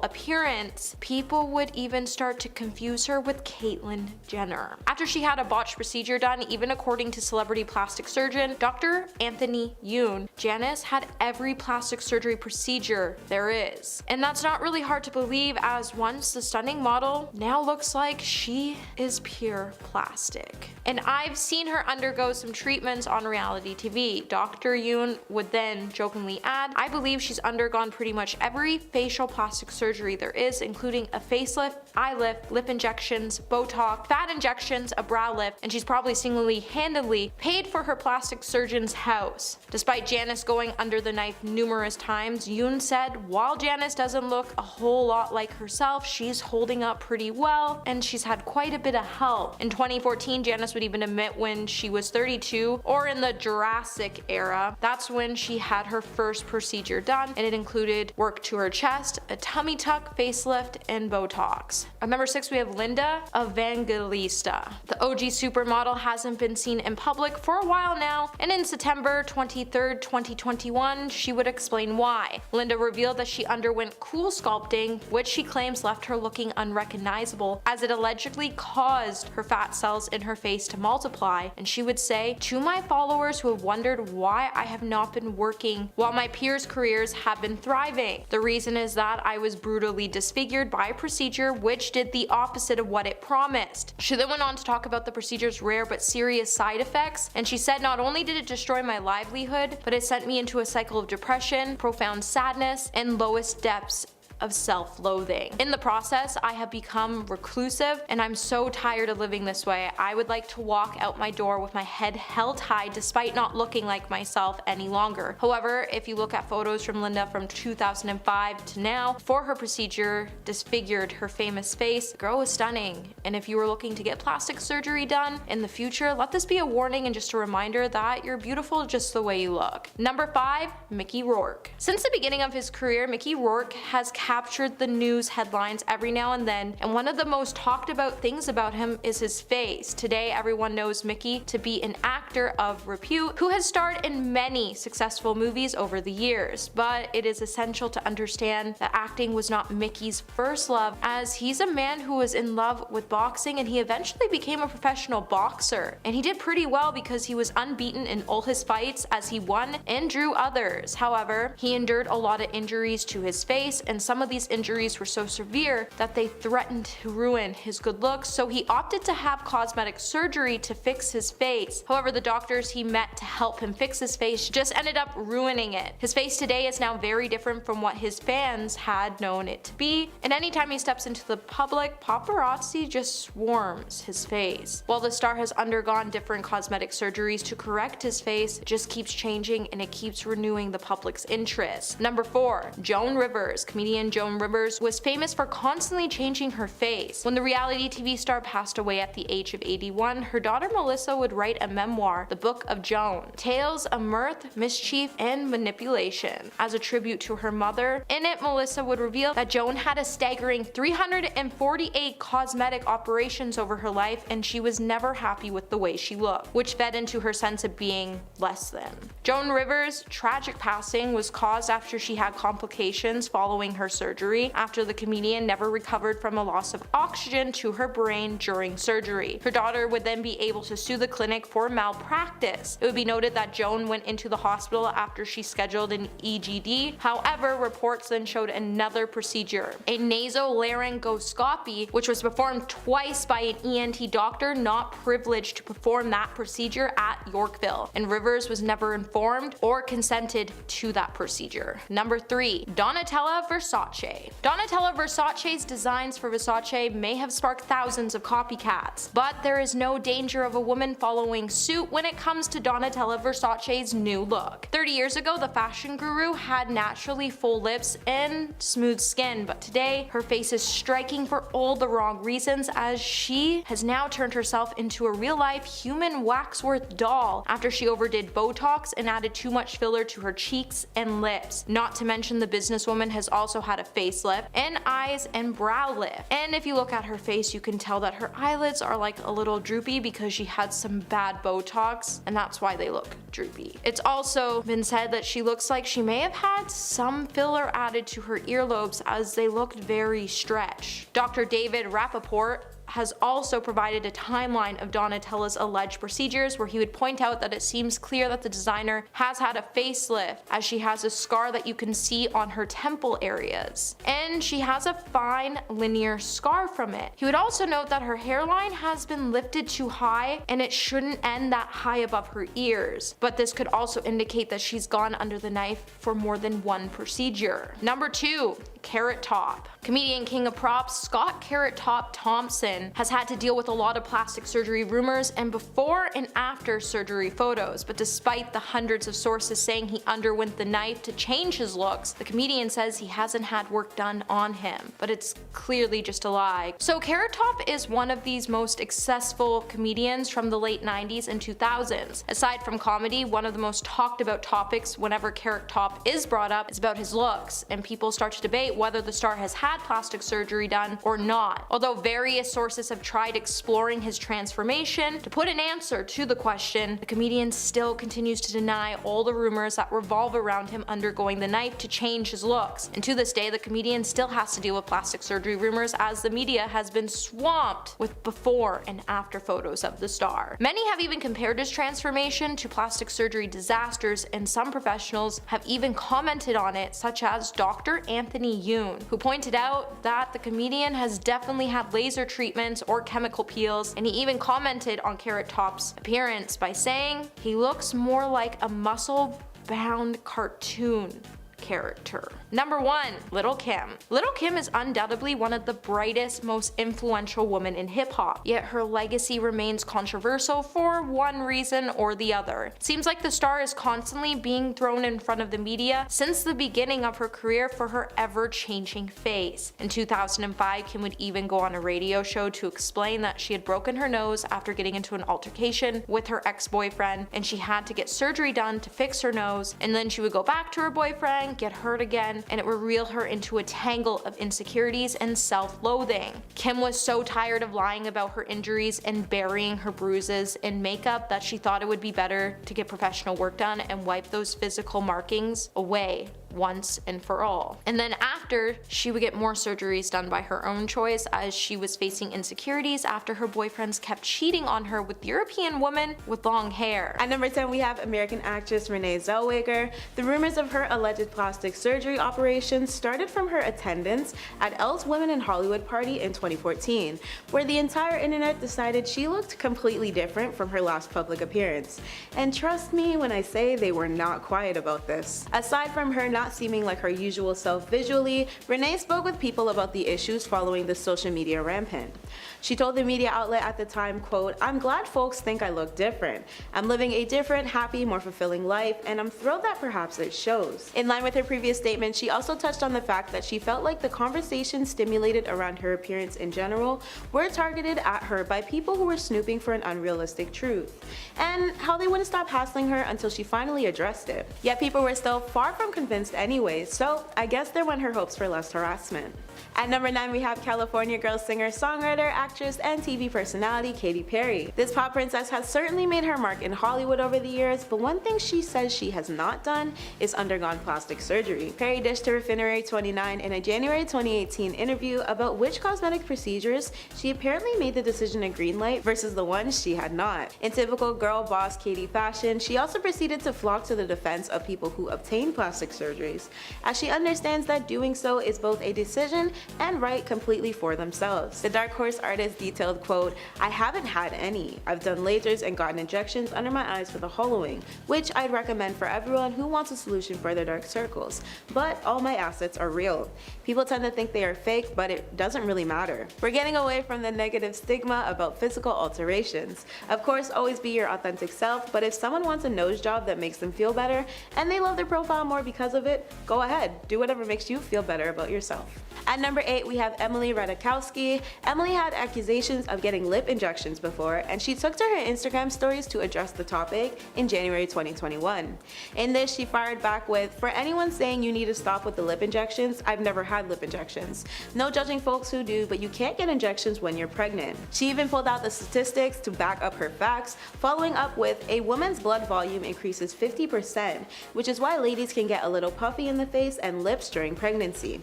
appearance, people would even start to confuse her with Caitlyn Jenner. After she had a botched procedure done, even according to celebrity plastic surgeon Dr. Anthony Yoon, Janice had every plastic surgery procedure there is. And that's not really hard to believe, as once the stunning model now looks like she is pure plastic. And I've seen her undergo some treatments on reality TV. Dr. Yoon would then jokingly add, I believe she's undergone pretty much every facial plastic surgery there is, including a facelift, eye lift, lip injections, botox, fat injections, a brow lift, and she's probably single-handedly paid for her plastic surgeon's house. Despite Janice going under the knife numerous times, Yoon said while Janice doesn't look a whole lot like herself, she's holding up pretty well and she's had quite a bit of help. In 2014, Janice would even admit when she was 32, or in the Jurassic era, that's when she had her first procedure done, and it included work to her chest, a tummy tuck, facelift, and Botox. At number 6, we have Linda Evangelista. The OG supermodel hasn't been seen in public for a while now, and in September 23rd, 2021, she would explain why. Linda revealed that she underwent cool sculpting, which she claims left her looking unrecognizable, as it allegedly caused her fat cells in her face to multiply. And she would say, to my followers who have wondered why I have not been working while my peers' careers have been thriving, the reason is that I was brutally disfigured by a procedure which did the opposite of what it promised. She then went on to talk about the procedure's rare but serious side effects, and she said, not only did it destroy my livelihood, but it sent me into a cycle of depression, profound sadness, and lowest depths of self-loathing. In the process, I have become reclusive, and I'm so tired of living this way. I would like to walk out my door with my head held high despite not looking like myself any longer. However, if you look at photos from Linda from 2005 to now, before her procedure disfigured her famous face, the girl was stunning. And if you were looking to get plastic surgery done in the future, let this be a warning and just a reminder that you're beautiful just the way you look. Number 5, Mickey Rourke. Since the beginning of his career, Mickey Rourke has captured the news headlines every now and then, and one of the most talked about things about him is his face. Today, everyone knows Mickey to be an actor of repute who has starred in many successful movies over the years, but it is essential to understand that acting was not Mickey's first love, as he's a man who was in love with boxing, and he eventually became a professional boxer. And he did pretty well because he was unbeaten in all his fights, as he won and drew others. However, he endured a lot of injuries to his face, and some of these injuries were so severe that they threatened to ruin his good looks, so he opted to have cosmetic surgery to fix his face. However, the doctors he met to help him fix his face just ended up ruining it. His face today is now very different from what his fans had known it to be, and anytime he steps into the public, paparazzi just swarms his face. While the star has undergone different cosmetic surgeries to correct his face, it just keeps changing and it keeps renewing the public's interest. Number 4, Joan Rivers. Comedian Joan Rivers was famous for constantly changing her face. When the reality TV star passed away at the age of 81, her daughter Melissa would write a memoir, The Book of Joan, tales of mirth, mischief, and manipulation. As a tribute to her mother, in it Melissa would reveal that Joan had a staggering 348 cosmetic operations over her life, and she was never happy with the way she looked, which fed into her sense of being less than. Joan Rivers' tragic passing was caused after she had complications following her surgery, after the comedian never recovered from a loss of oxygen to her brain during surgery. Her daughter would then be able to sue the clinic for malpractice. It would be noted that Joan went into the hospital after she scheduled an EGD. However, reports then showed another procedure, a nasolaryngoscopy, which was performed twice by an ENT doctor not privileged to perform that procedure at Yorkville, and Rivers was never informed or consented to that procedure. Number 3, Donatella Versace. Donatella Versace's designs for Versace may have sparked thousands of copycats, but there is no danger of a woman following suit when it comes to Donatella Versace's new look. 30 years ago, the fashion guru had naturally full lips and smooth skin, but today her face is striking for all the wrong reasons, as she has now turned herself into a real-life human waxwork doll after she overdid Botox and added too much filler to her cheeks and lips. Not to mention, the businesswoman has also had had a facelift, and eyes and brow lift. And if you look at her face, you can tell that her eyelids are like a little droopy because she had some bad botox, and that's why they look droopy. It's also been said that she looks like she may have had some filler added to her earlobes as they looked very stretched. Dr. David Rappaport has also provided a timeline of Donatella's alleged procedures, where he would point out that it seems clear that the designer has had a facelift, as she has a scar that you can see on her temple areas, and she has a fine linear scar from it. He would also note that her hairline has been lifted too high and it shouldn't end that high above her ears, but this could also indicate that she's gone under the knife for more than one procedure. Number 2. Carrot Top. Comedian king of props Scott Carrot Top Thompson has had to deal with a lot of plastic surgery rumors and before and after surgery photos, but despite the hundreds of sources saying he underwent the knife to change his looks, the comedian says he hasn't had work done on him, but it's clearly just a lie. So Carrot Top is one of these most successful comedians from the late 90s and 2000s. Aside from comedy, one of the most talked about topics whenever Carrot Top is brought up is about his looks, and people start to debate whether the star has had plastic surgery done or not. Although various sources have tried exploring his transformation to put an answer to the question, the comedian still continues to deny all the rumors that revolve around him undergoing the knife to change his looks. And to this day, the comedian still has to deal with plastic surgery rumors as the media has been swamped with before and after photos of the star. Many have even compared his transformation to plastic surgery disasters, and some professionals have even commented on it, such as Dr. Anthony Yoon, who pointed out that the comedian has definitely had laser treatments or chemical peels, and he even commented on Carrot Top's appearance by saying he looks more like a muscle-bound cartoon character. Number 1. Lil' Kim. Lil' Kim is undoubtedly one of the brightest, most influential women in hip-hop, yet her legacy remains controversial for one reason or the other. It seems like the star is constantly being thrown in front of the media since the beginning of her career for her ever-changing face. In 2005, Kim would even go on a radio show to explain that she had broken her nose after getting into an altercation with her ex-boyfriend, and she had to get surgery done to fix her nose, and then she would go back to her boyfriend, get hurt again, and it would reel her into a tangle of insecurities and self-loathing. Kim was so tired of lying about her injuries and burying her bruises in makeup that she thought it would be better to get professional work done and wipe those physical markings away once and for all. And then after, she would get more surgeries done by her own choice as she was facing insecurities after her boyfriends kept cheating on her with European women with long hair. At number 10, we have American actress Renee Zellweger. The rumors of her alleged plastic surgery operations started from her attendance at Elle's Women in Hollywood party in 2014, where the entire internet decided she looked completely different from her last public appearance. And trust me when I say they were not quiet about this. Aside from her not seeming like her usual self visually, Renee spoke with people about the issues following the social media rampant. She told the media outlet at the time, quote, "I'm glad folks think I look different. I'm living a different, happy, more fulfilling life, and I'm thrilled that perhaps it shows." In line with her previous statement, she also touched on the fact that she felt like the conversation stimulated around her appearance in general were targeted at her by people who were snooping for an unrealistic truth, and how they wouldn't stop hassling her until she finally addressed it. Yet people were still far from convinced anyways, so I guess there went her hopes for less harassment. At number 9, we have California girl singer, songwriter, actress, and TV personality Katy Perry. This pop princess has certainly made her mark in Hollywood over the years, but one thing she says she has not done is undergone plastic surgery. Perry dished to Refinery 29 in a January 2018 interview about which cosmetic procedures she apparently made the decision to greenlight versus the ones she had not. In typical girl boss Katy fashion, she also proceeded to flock to the defense of people who obtain plastic surgeries, as she understands that doing so is both a decision and right completely for themselves. The Dark Horse artist detailed, quote, "I haven't had any. I've done lasers and gotten injections under my eyes for the hollowing, which I'd recommend for everyone who wants a solution for their dark circles, but all my assets are real. People tend to think they are fake, but it doesn't really matter." We're getting away from the negative stigma about physical alterations. Of course, always be your authentic self, but if someone wants a nose job that makes them feel better and they love their profile more because of of it, go ahead, do whatever makes you feel better about yourself. At number 8, we have Emily Ratajkowski. Emily had accusations of getting lip injections before, and she took to her Instagram stories to address the topic in January 2021. In this, she fired back with, "For anyone saying you need to stop with the lip injections, I've never had lip injections. No judging folks who do, but you can't get injections when you're pregnant." She even pulled out the statistics to back up her facts, following up with, "A woman's blood volume increases 50%, which is why ladies can get a little puffy in the face and lips during pregnancy."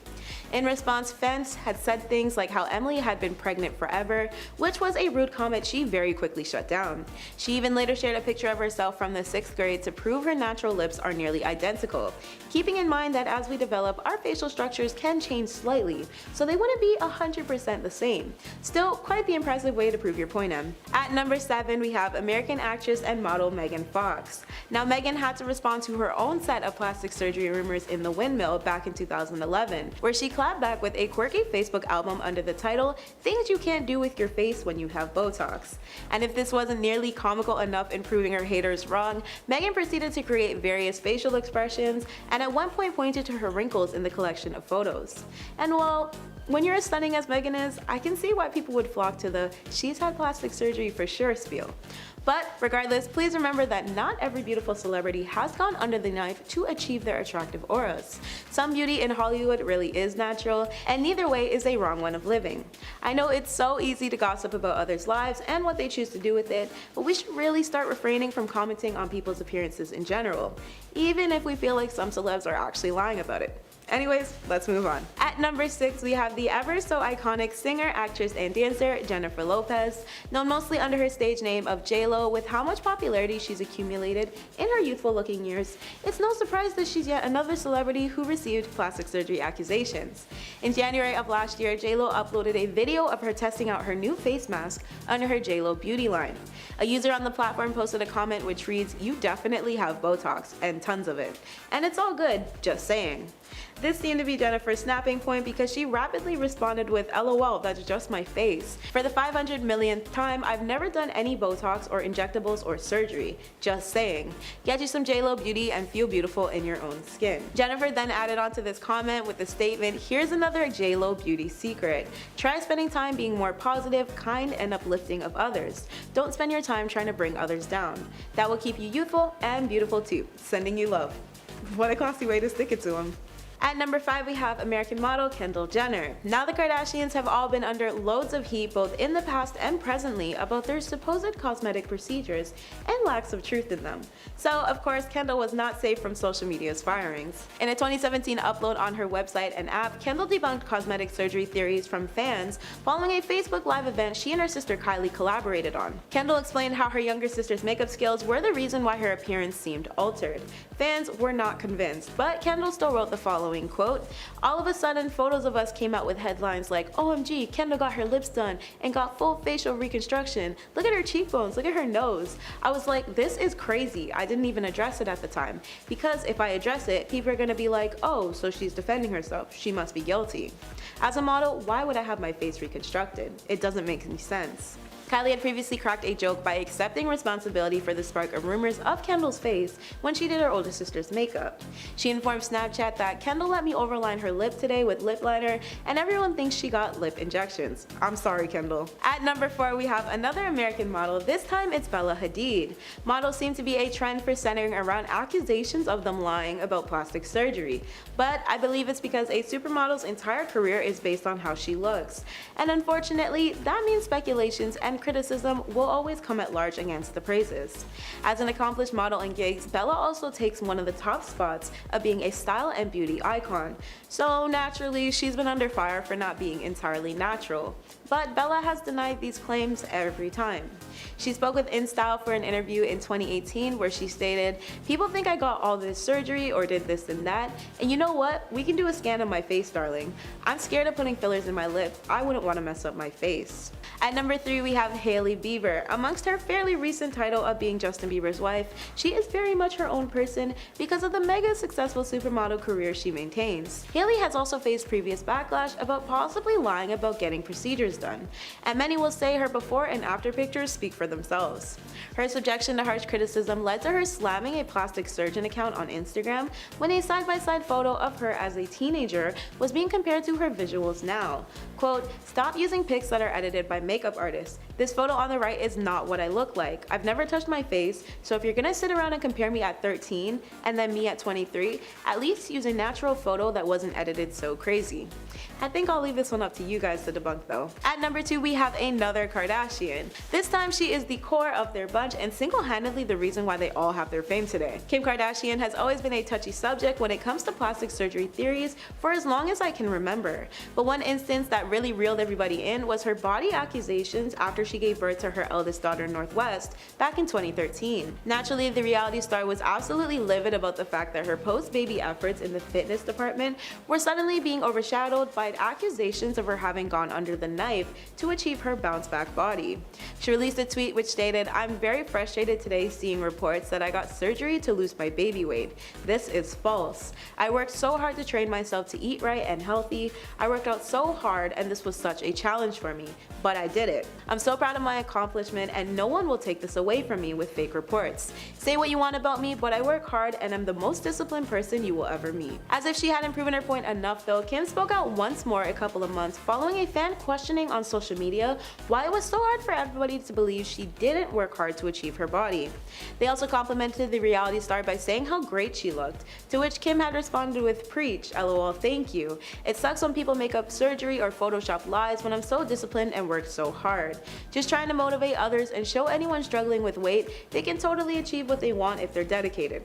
In response, fans had said things like how Emily had been pregnant forever, which was a rude comment she very quickly shut down. She even later shared a picture of herself from the 6th grade to prove her natural lips are nearly identical, keeping in mind that as we develop, our facial structures can change slightly, so they wouldn't be 100% the same. Still, quite the impressive way to prove your point, Em. At number 7, we have American actress and model Megan Fox. Now, Megan had to respond to her own set of plastic surgery rumors in the windmill back in 2011, where she clapped back with a quirky Facebook album under the title "Things You Can't Do With Your Face When You Have Botox." And if this wasn't nearly comical enough in proving her haters wrong, Megan proceeded to create various facial expressions and at one point pointed to her wrinkles in the collection of photos. And well, when you're as stunning as Megan is, I can see why people would flock to the "she's had plastic surgery for sure" spiel. But regardless, please remember that not every beautiful celebrity has gone under the knife to achieve their attractive auras. Some beauty in Hollywood really is natural, and neither way is a wrong one of living. I know it's so easy to gossip about others' lives and what they choose to do with it, but we should really start refraining from commenting on people's appearances in general, even if we feel like some celebs are actually lying about it. Anyways, let's move on. At number 6, we have the ever so iconic singer, actress, and dancer Jennifer Lopez, known mostly under her stage name of J-Lo. With how much popularity she's accumulated in her youthful looking years, it's no surprise that she's yet another celebrity who received plastic surgery accusations. In January of last year, J-Lo uploaded a video of her testing out her new face mask under her J-Lo beauty line. A user on the platform posted a comment which reads, "You definitely have Botox, and tons of it. And it's all good, just saying." This seemed to be Jennifer's snapping point because she rapidly responded with, "LOL, that's just my face. For the 500 millionth time, I've never done any Botox or injectables or surgery. Just saying. Get you some J-Lo beauty and feel beautiful in your own skin." Jennifer then added on to this comment with the statement, "Here's another J-Lo beauty secret. Try spending time being more positive, kind, and uplifting of others. Don't spend your time trying to bring others down. That will keep you youthful and beautiful too. Sending you love." What a classy way to stick it to him. At number 5, we have American model Kendall Jenner. Now the Kardashians have all been under loads of heat both in the past and presently about their supposed cosmetic procedures and lacks of truth in them. So of course Kendall was not safe from social media's firings. In a 2017 upload on her website and app, Kendall debunked cosmetic surgery theories from fans following a Facebook Live event she and her sister Kylie collaborated on. Kendall explained how her younger sister's makeup skills were the reason why her appearance seemed altered. Fans were not convinced, but Kendall still wrote the following quote, "All of a sudden photos of us came out with headlines like, 'OMG, Kendall got her lips done and got full facial reconstruction. Look at her cheekbones, look at her nose.' I was like, this is crazy. I didn't even address it at the time, because if I address it, people are gonna be like, oh, so she's defending herself, she must be guilty. As a model, why would I have my face reconstructed? It doesn't make any sense." Kylie had previously cracked a joke by accepting responsibility for the spark of rumors of Kendall's face when she did her older sister's makeup. She informed Snapchat that Kendall let me overline her lip today with lip liner and everyone thinks she got lip injections. I'm sorry, Kendall. At number 4, we have another American model. This time it's Bella Hadid. Models seem to be a trend for centering around accusations of them lying about plastic surgery, but I believe it's because a supermodel's entire career is based on how she looks. And unfortunately, that means speculations and criticism will always come at large against the praises. As an accomplished model in gigs, Bella also takes one of the top spots of being a style and beauty icon. So naturally, she's been under fire for not being entirely natural. But Bella has denied these claims every time. She spoke with InStyle for an interview in 2018 where she stated, "People think I got all this surgery or did this and that, and you know what? We can do a scan of my face, darling. I'm scared of putting fillers in my lips. I wouldn't want to mess up my face." At number 3, we have Hailey Bieber. Amongst her fairly recent title of being Justin Bieber's wife, she is very much her own person because of the mega successful supermodel career she maintains. Hailey has also faced previous backlash about possibly lying about getting procedures done, and many will say her before and after pictures speak for themselves. Her subjection to harsh criticism led to her slamming a plastic surgeon account on Instagram when a side-by-side photo of her as a teenager was being compared to her visuals now. Quote, "Stop using pics that are edited by makeup artists. This photo on the right is not what I look like. I've never touched my face, so if you're gonna sit around and compare me at 13 and then me at 23, at least use a natural photo that wasn't edited so crazy." I think I'll leave this one up to you guys to debunk though. At number 2 we have another Kardashian. This time she is the core of their bunch and single-handedly the reason why they all have their fame today. Kim Kardashian has always been a touchy subject when it comes to plastic surgery theories for as long as I can remember. But one instance that really reeled everybody in was her body accusations after she gave birth to her eldest daughter Northwest back in 2013. Naturally, the reality star was absolutely livid about the fact that her post-baby efforts in the fitness department were suddenly being overshadowed by accusations of her having gone under the knife to achieve her bounce-back body. She released a tweet which stated, "I'm very frustrated today seeing reports that I got surgery to lose my baby weight. This is false. I worked so hard to train myself to eat right and healthy. I worked out so hard and this was such a challenge for me, but I did it. I'm so proud of my accomplishment and no one will take this away from me with fake reports. Say what you want about me, but I work hard and I'm the most disciplined person you will ever meet." As if she hadn't proven her point enough though, Kim spoke out once more a couple of months following a fan questioning on social media why it was so hard for everybody to believe she didn't work hard to achieve her body. They also complimented the reality star by saying how great she looked, to which Kim had responded with, "Preach, lol, thank you. It sucks when people make up surgery or Photoshop lies when I'm so disciplined and work so hard. Just trying to motivate others and show anyone struggling with weight they can totally achieve what they want if they're dedicated."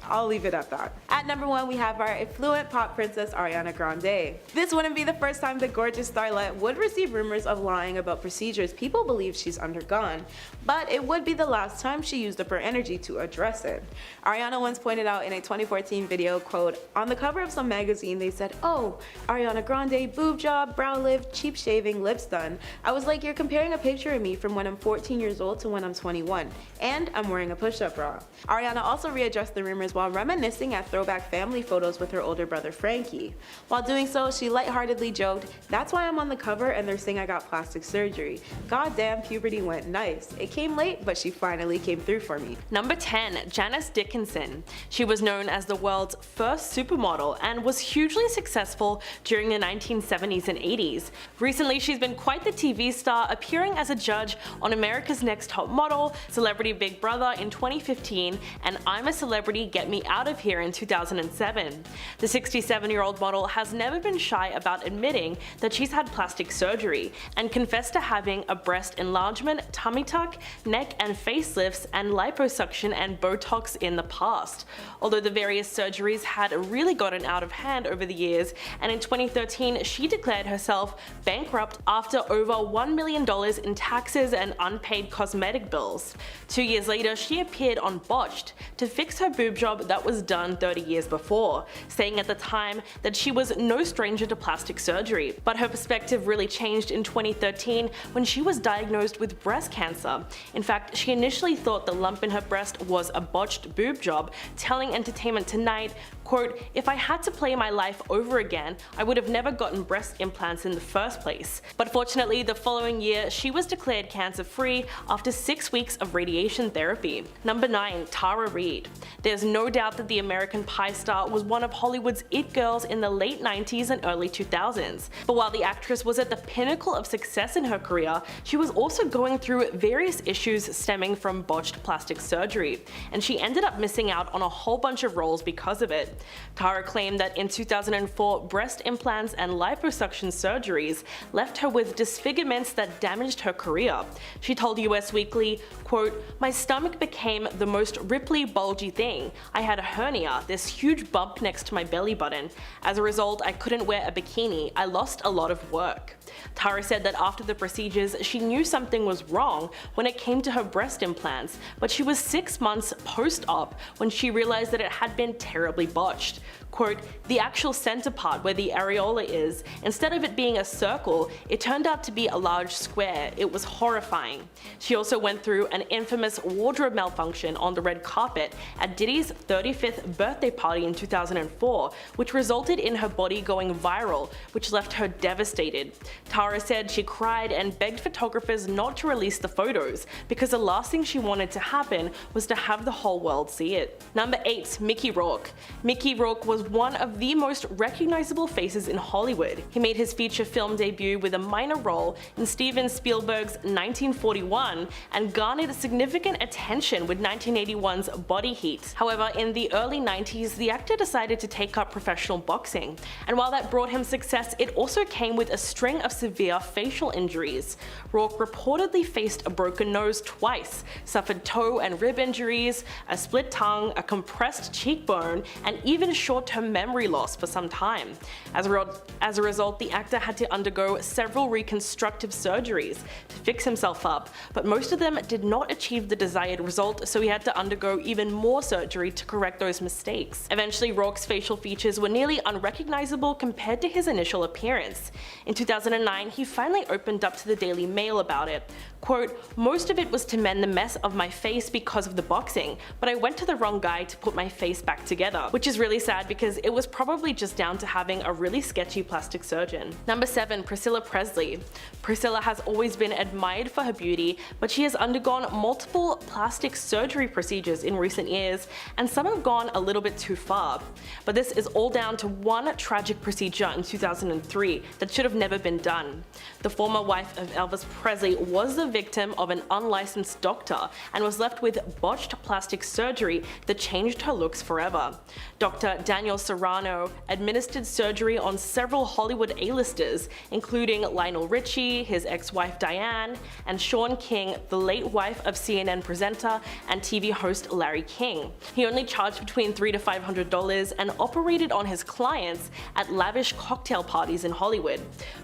I'll leave it at that. At number 1 we have our affluent pop princess Ariana Grande. This wouldn't be the first time the gorgeous starlet would receive rumors of lying about procedures people believe she's undergone, but it would be the last time she used up her energy to address it. Ariana once pointed out in a 2014 video, quote, "On the cover of some magazine they said, 'Oh, Ariana Grande, boob job, brow lift, cheap shaving, lips done.' I was like, you're comparing a picture of me from when I'm 14 years old to when I'm 21, and I'm wearing a push-up bra." Ariana also readdressed the rumors while reminiscing at throwback family photos with her older brother Frankie. While doing so, she lightheartedly joked, "That's why I'm on the cover and they're saying I got plastic surgery. Goddamn, puberty went nice. It came late, but she finally came through for me." Number 10. Janice Dickinson. She was known as the world's first supermodel and was hugely successful during the 1970s and 80s. Recently, she's been quite the TV star, appearing as a judge on America's Next Top Model, Celebrity Big Brother in 2015, and I'm a Celebrity Get Me Out of Here in 2007. The 67-year-old model has never been shy about admitting that she's had plastic surgery and confessed to having a breast enlargement, tummy tuck, neck and facelifts, and liposuction and botox in the past. Although the various surgeries had really gotten out of hand over the years, and in 2013 she declared herself bankrupt after over $1 million in taxes and unpaid cosmetic bills. 2 years later, she appeared on Botched to fix her boob job that was done 30 years before, saying at the time that she was no stranger to plastic surgery. But her perspective really changed in 2013 when she was diagnosed with breast cancer. In fact, she initially thought the lump in her breast was a botched boob job, telling Entertainment Tonight, quote, "If I had to play my life over again, I would have never gotten breast implants in the first place." But fortunately, the following year, she was declared cancer-free after 6 weeks of radiation therapy. Number 9. Tara Reid. There's no doubt that the American Pie star was one of Hollywood's it girls in the late 90s and early 2000s. But while the actress was at the pinnacle of success in her career, she was also going through various issues stemming from botched plastic surgery, and she ended up missing out on a whole bunch of roles because of it. Tara claimed that in 2004, breast implants and liposuction surgeries left her with disfigurements that damaged her career. She told US Weekly, quote, "My stomach became the most ripply, bulgy thing. I had a hernia, this huge bump next to my belly button. As a result, I couldn't wear a bikini. I lost a lot of work." Tara said that after the procedures, she knew something was wrong when it came to her breast implants, but she was 6 months post-op when she realized that it had been terribly botched. Quote, "The actual center part where the areola is, instead of it being a circle, it turned out to be a large square. It was horrifying." She also went through an infamous wardrobe malfunction on the red carpet at Diddy's 35th birthday party in 2004, which resulted in her body going viral, which left her devastated. Tara said she cried and begged photographers not to release the photos because the last thing she wanted to happen was to have the whole world see it. Number 8. Mickey Rourke. Mickey Rourke was one of the most recognizable faces in Hollywood. He made his feature film debut with a minor role in Steven Spielberg's 1941 and garnered significant attention with 1981's Body Heat. However, in the early 90s, the actor decided to take up professional boxing, and while that brought him success, it also came with a string of severe facial injuries. Rourke reportedly faced a broken nose twice, suffered toe and rib injuries, a split tongue, a compressed cheekbone, and even short-term memory loss for some time. As a result, the actor had to undergo several reconstructive surgeries to fix himself up, but most of them did not achieve the desired result, so he had to undergo even more surgery to correct those mistakes. Eventually, Rourke's facial features were nearly unrecognizable compared to his initial appearance. In 2009, he finally opened up to the Daily Mail about it. Quote, "Most of it was to mend the mess of my face because of the boxing, but I went to the wrong guy to put my face back together," which is really sad because it was probably just down to having a really sketchy plastic surgeon. Number 7. Priscilla Presley. Priscilla has always been admired for her beauty, but she has undergone multiple plastic surgery procedures in recent years, and some have gone a little bit too far. But this is all down to one tragic procedure in 2003 that should have never been done. The former wife of Elvis Presley was the victim of an unlicensed doctor and was left with botched plastic surgery that changed her looks forever. Dr. Daniel Serrano administered surgery on several Hollywood A-listers, including Lionel Richie, his ex-wife Diane, and Shaun King, the late wife of CNN presenter and TV host Larry King. He only charged between $300 to $500 and operated on his clients at lavish cocktail parties in Hollywood.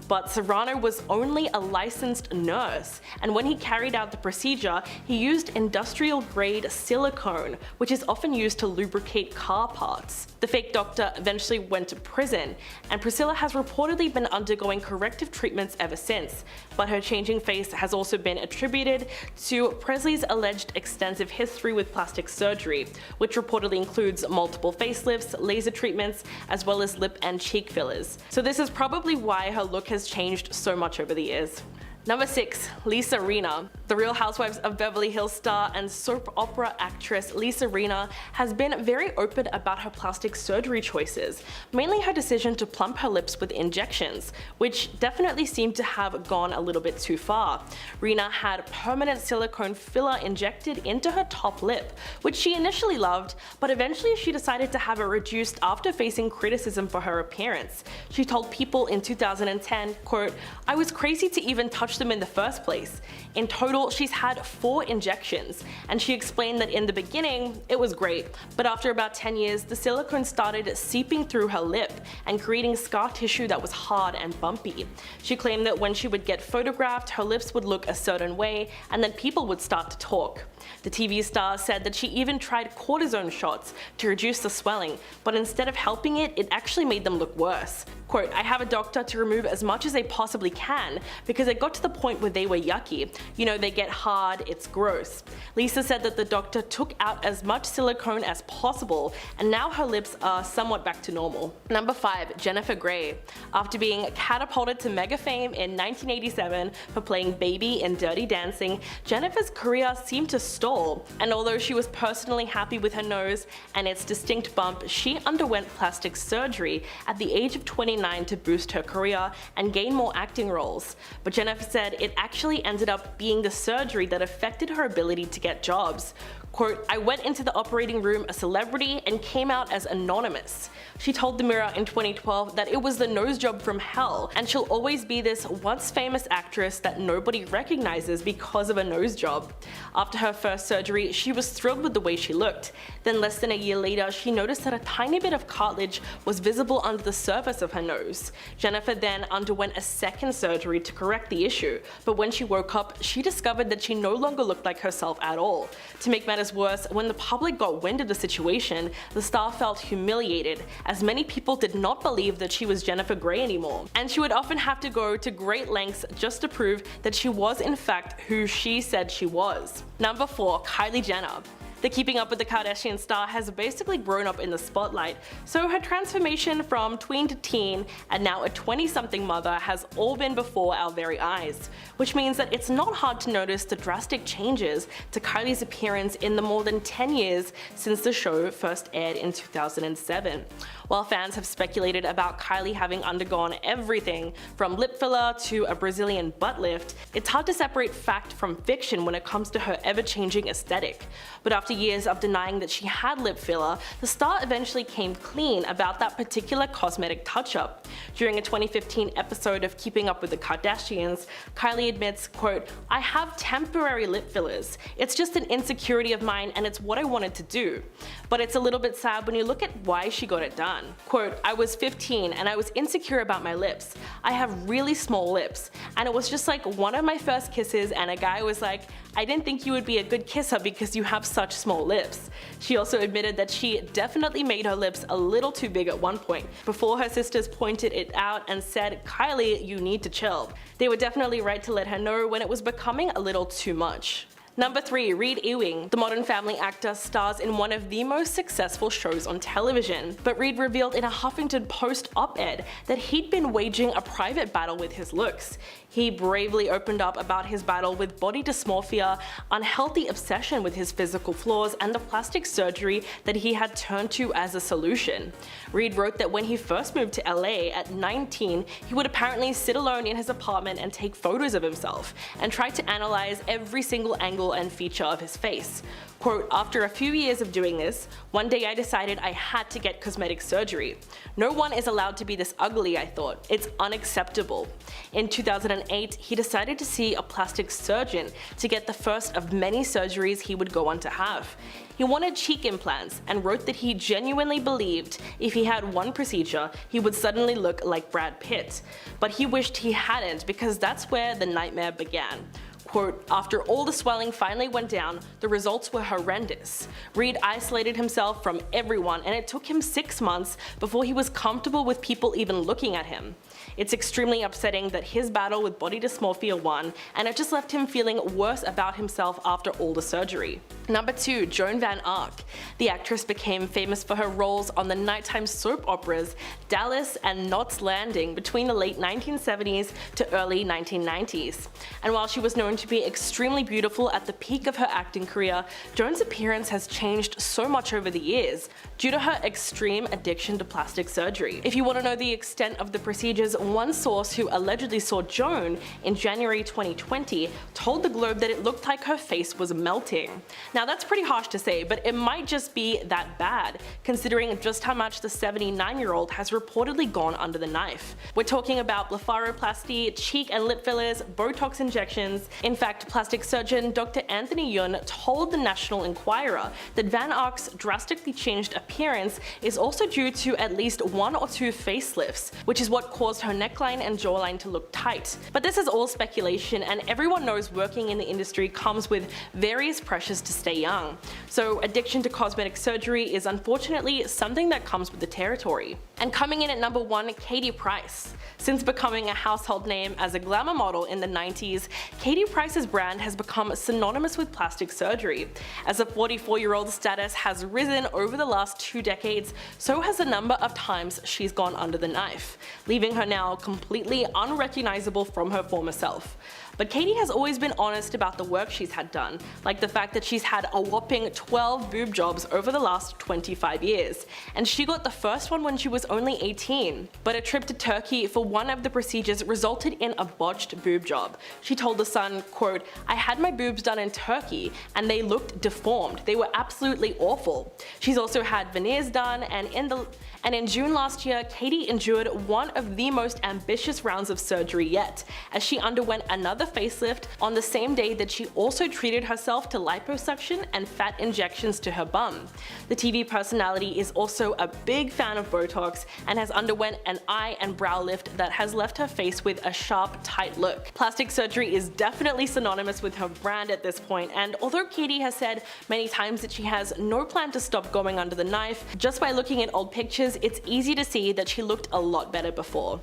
But Serrano was only a licensed nurse, and when he carried out the procedure, he used industrial-grade silicone, which is often used to lubricate car parts. The fake doctor eventually went to prison, and Priscilla has reportedly been undergoing corrective treatments ever since, but her changing face has also been attributed to Presley's alleged extensive history with plastic surgery, which reportedly includes multiple facelifts, laser treatments, as well as lip and cheek fillers. So this is probably why her look has changed so much over the years. Number 6. Lisa Rinna. The Real Housewives of Beverly Hills star and soap opera actress Lisa Rinna has been very open about her plastic surgery choices, mainly her decision to plump her lips with injections, which definitely seemed to have gone a little bit too far. Rinna had permanent silicone filler injected into her top lip, which she initially loved, but eventually she decided to have it reduced after facing criticism for her appearance. She told People in 2010, quote, "I was crazy to even touch them in the first place. In total, she's had 4 injections, and she explained that in the beginning, it was great, but after about 10 years, the silicone started seeping through her lip and creating scar tissue that was hard and bumpy. She claimed that when she would get photographed, her lips would look a certain way, and then people would start to talk." The TV star said that she even tried cortisone shots to reduce the swelling, but instead of helping it, it actually made them look worse. Quote, "I have a doctor to remove as much as they possibly can because it got to the point where they were yucky. You know, they get hard, it's gross." Lisa said that the doctor took out as much silicone as possible, and now her lips are somewhat back to normal. Number 5. Jennifer Grey. After being catapulted to mega fame in 1987 for playing Baby in Dirty Dancing, Jennifer's career seemed to stall, and although she was personally happy with her nose and its distinct bump, she underwent plastic surgery at the age of 29 to boost her career and gain more acting roles. But Jennifer said it actually ended up being the surgery that affected her ability to get jobs. Quote, "I went into the operating room a celebrity and came out as anonymous." She told The Mirror in 2012 that it was the nose job from hell, and she'll always be this once famous actress that nobody recognizes because of a nose job. After her first surgery, she was thrilled with the way she looked. Then less than a year later, she noticed that a tiny bit of cartilage was visible under the surface of her nose. Jennifer then underwent a second surgery to correct the issue, but when she woke up, she discovered that she no longer looked like herself at all. To make matters matters worse, when the public got wind of the situation, the star felt humiliated, as many people did not believe that she was Jennifer Grey anymore, and she would often have to go to great lengths just to prove that she was in fact who she said she was. Number 4. Kylie Jenner. The Keeping Up with the Kardashians star has basically grown up in the spotlight, so her transformation from tween to teen and now a 20-something mother has all been before our very eyes, which means that it's not hard to notice the drastic changes to Kylie's appearance in the more than 10 years since the show first aired in 2007. While fans have speculated about Kylie having undergone everything from lip filler to a Brazilian butt lift, it's hard to separate fact from fiction when it comes to her ever-changing aesthetic. But after years of denying that she had lip filler, the star eventually came clean about that particular cosmetic touch-up. During a 2015 episode of Keeping Up with the Kardashians, Kylie admits, quote, "I have temporary lip fillers. It's just an insecurity of mine and it's what I wanted to do. But it's a little bit sad when you look at why she got it done. Quote, I was 15 and I was insecure about my lips. I have really small lips. And it was just like one of my first kisses and a guy was like, I didn't think you would be a good kisser because you have such small lips." She also admitted that she definitely made her lips a little too big at one point, before her sisters pointed it out and said, "Kylie, you need to chill." They were definitely right to let her know when it was becoming a little too much. Number 3. Reed Ewing. The Modern Family actor stars in one of the most successful shows on television, but Reed revealed in a Huffington Post op-ed that he'd been waging a private battle with his looks. He bravely opened up about his battle with body dysmorphia, unhealthy obsession with his physical flaws, and the plastic surgery that he had turned to as a solution. Reed wrote that when he first moved to LA at 19, he would apparently sit alone in his apartment and take photos of himself, and try to analyze every single angle and feature of his face. Quote, "After a few years of doing this, one day I decided I had to get cosmetic surgery. No one is allowed to be this ugly, I thought. It's unacceptable." In 2008, he decided to see a plastic surgeon to get the first of many surgeries he would go on to have. He wanted cheek implants and wrote that he genuinely believed if he had one procedure, he would suddenly look like Brad Pitt. But he wished he hadn't, because that's where the nightmare began. Quote, "After all the swelling finally went down, the results were horrendous. Reed isolated himself from everyone and it took him 6 months before he was comfortable with people even looking at him. It's extremely upsetting that his battle with body dysmorphia won, and it just left him feeling worse about himself after all the surgery." Number 2. Joan Van Ark. The actress became famous for her roles on the nighttime soap operas Dallas and Knots Landing between the late 1970s to early 1990s. And while she was known to be extremely beautiful at the peak of her acting career, Joan's appearance has changed so much over the years due to her extreme addiction to plastic surgery. If you want to know the extent of the procedures, one source who allegedly saw Joan in January 2020 told the Globe that it looked like her face was melting. Now that's pretty harsh to say, but it might just be that bad, considering just how much the 79-year-old has reportedly gone under the knife. We're talking about blepharoplasty, cheek and lip fillers, botox injections. In fact, plastic surgeon Dr. Anthony Yun told the National Enquirer that Van Ark's drastically changed appearance is also due to at least 1 or 2 facelifts, which is what caused her neckline and jawline to look tight. But this is all speculation, and everyone knows working in the industry comes with various pressures to stay young. So addiction to cosmetic surgery is unfortunately something that comes with the territory. And coming in at number 1, Katie Price. Since becoming a household name as a glamour model in the 90s, Katie Price's brand has become synonymous with plastic surgery. As the 44-year-old status has risen over the last 2 decades, so has the number of times she's gone under the knife, leaving her now completely unrecognizable from her former self. But Katie has always been honest about the work she's had done, like the fact that she's had a whopping 12 boob jobs over the last 25 years, and she got the first one when she was only 18. But a trip to Turkey for one of the procedures resulted in a botched boob job. She told The Sun, quote, "I had my boobs done in Turkey and they looked deformed. They were absolutely awful." She's also had veneers done, and in June last year, Katie endured one of the most ambitious rounds of surgery yet, as she underwent another facelift on the same day that she also treated herself to liposuction and fat injections to her bum. The TV personality is also a big fan of Botox and has underwent an eye and brow lift that has left her face with a sharp, tight look. Plastic surgery is definitely synonymous with her brand at this point, and although Katie has said many times that she has no plan to stop going under the knife, just by looking at old pictures, it's easy to see that she looked a lot better before.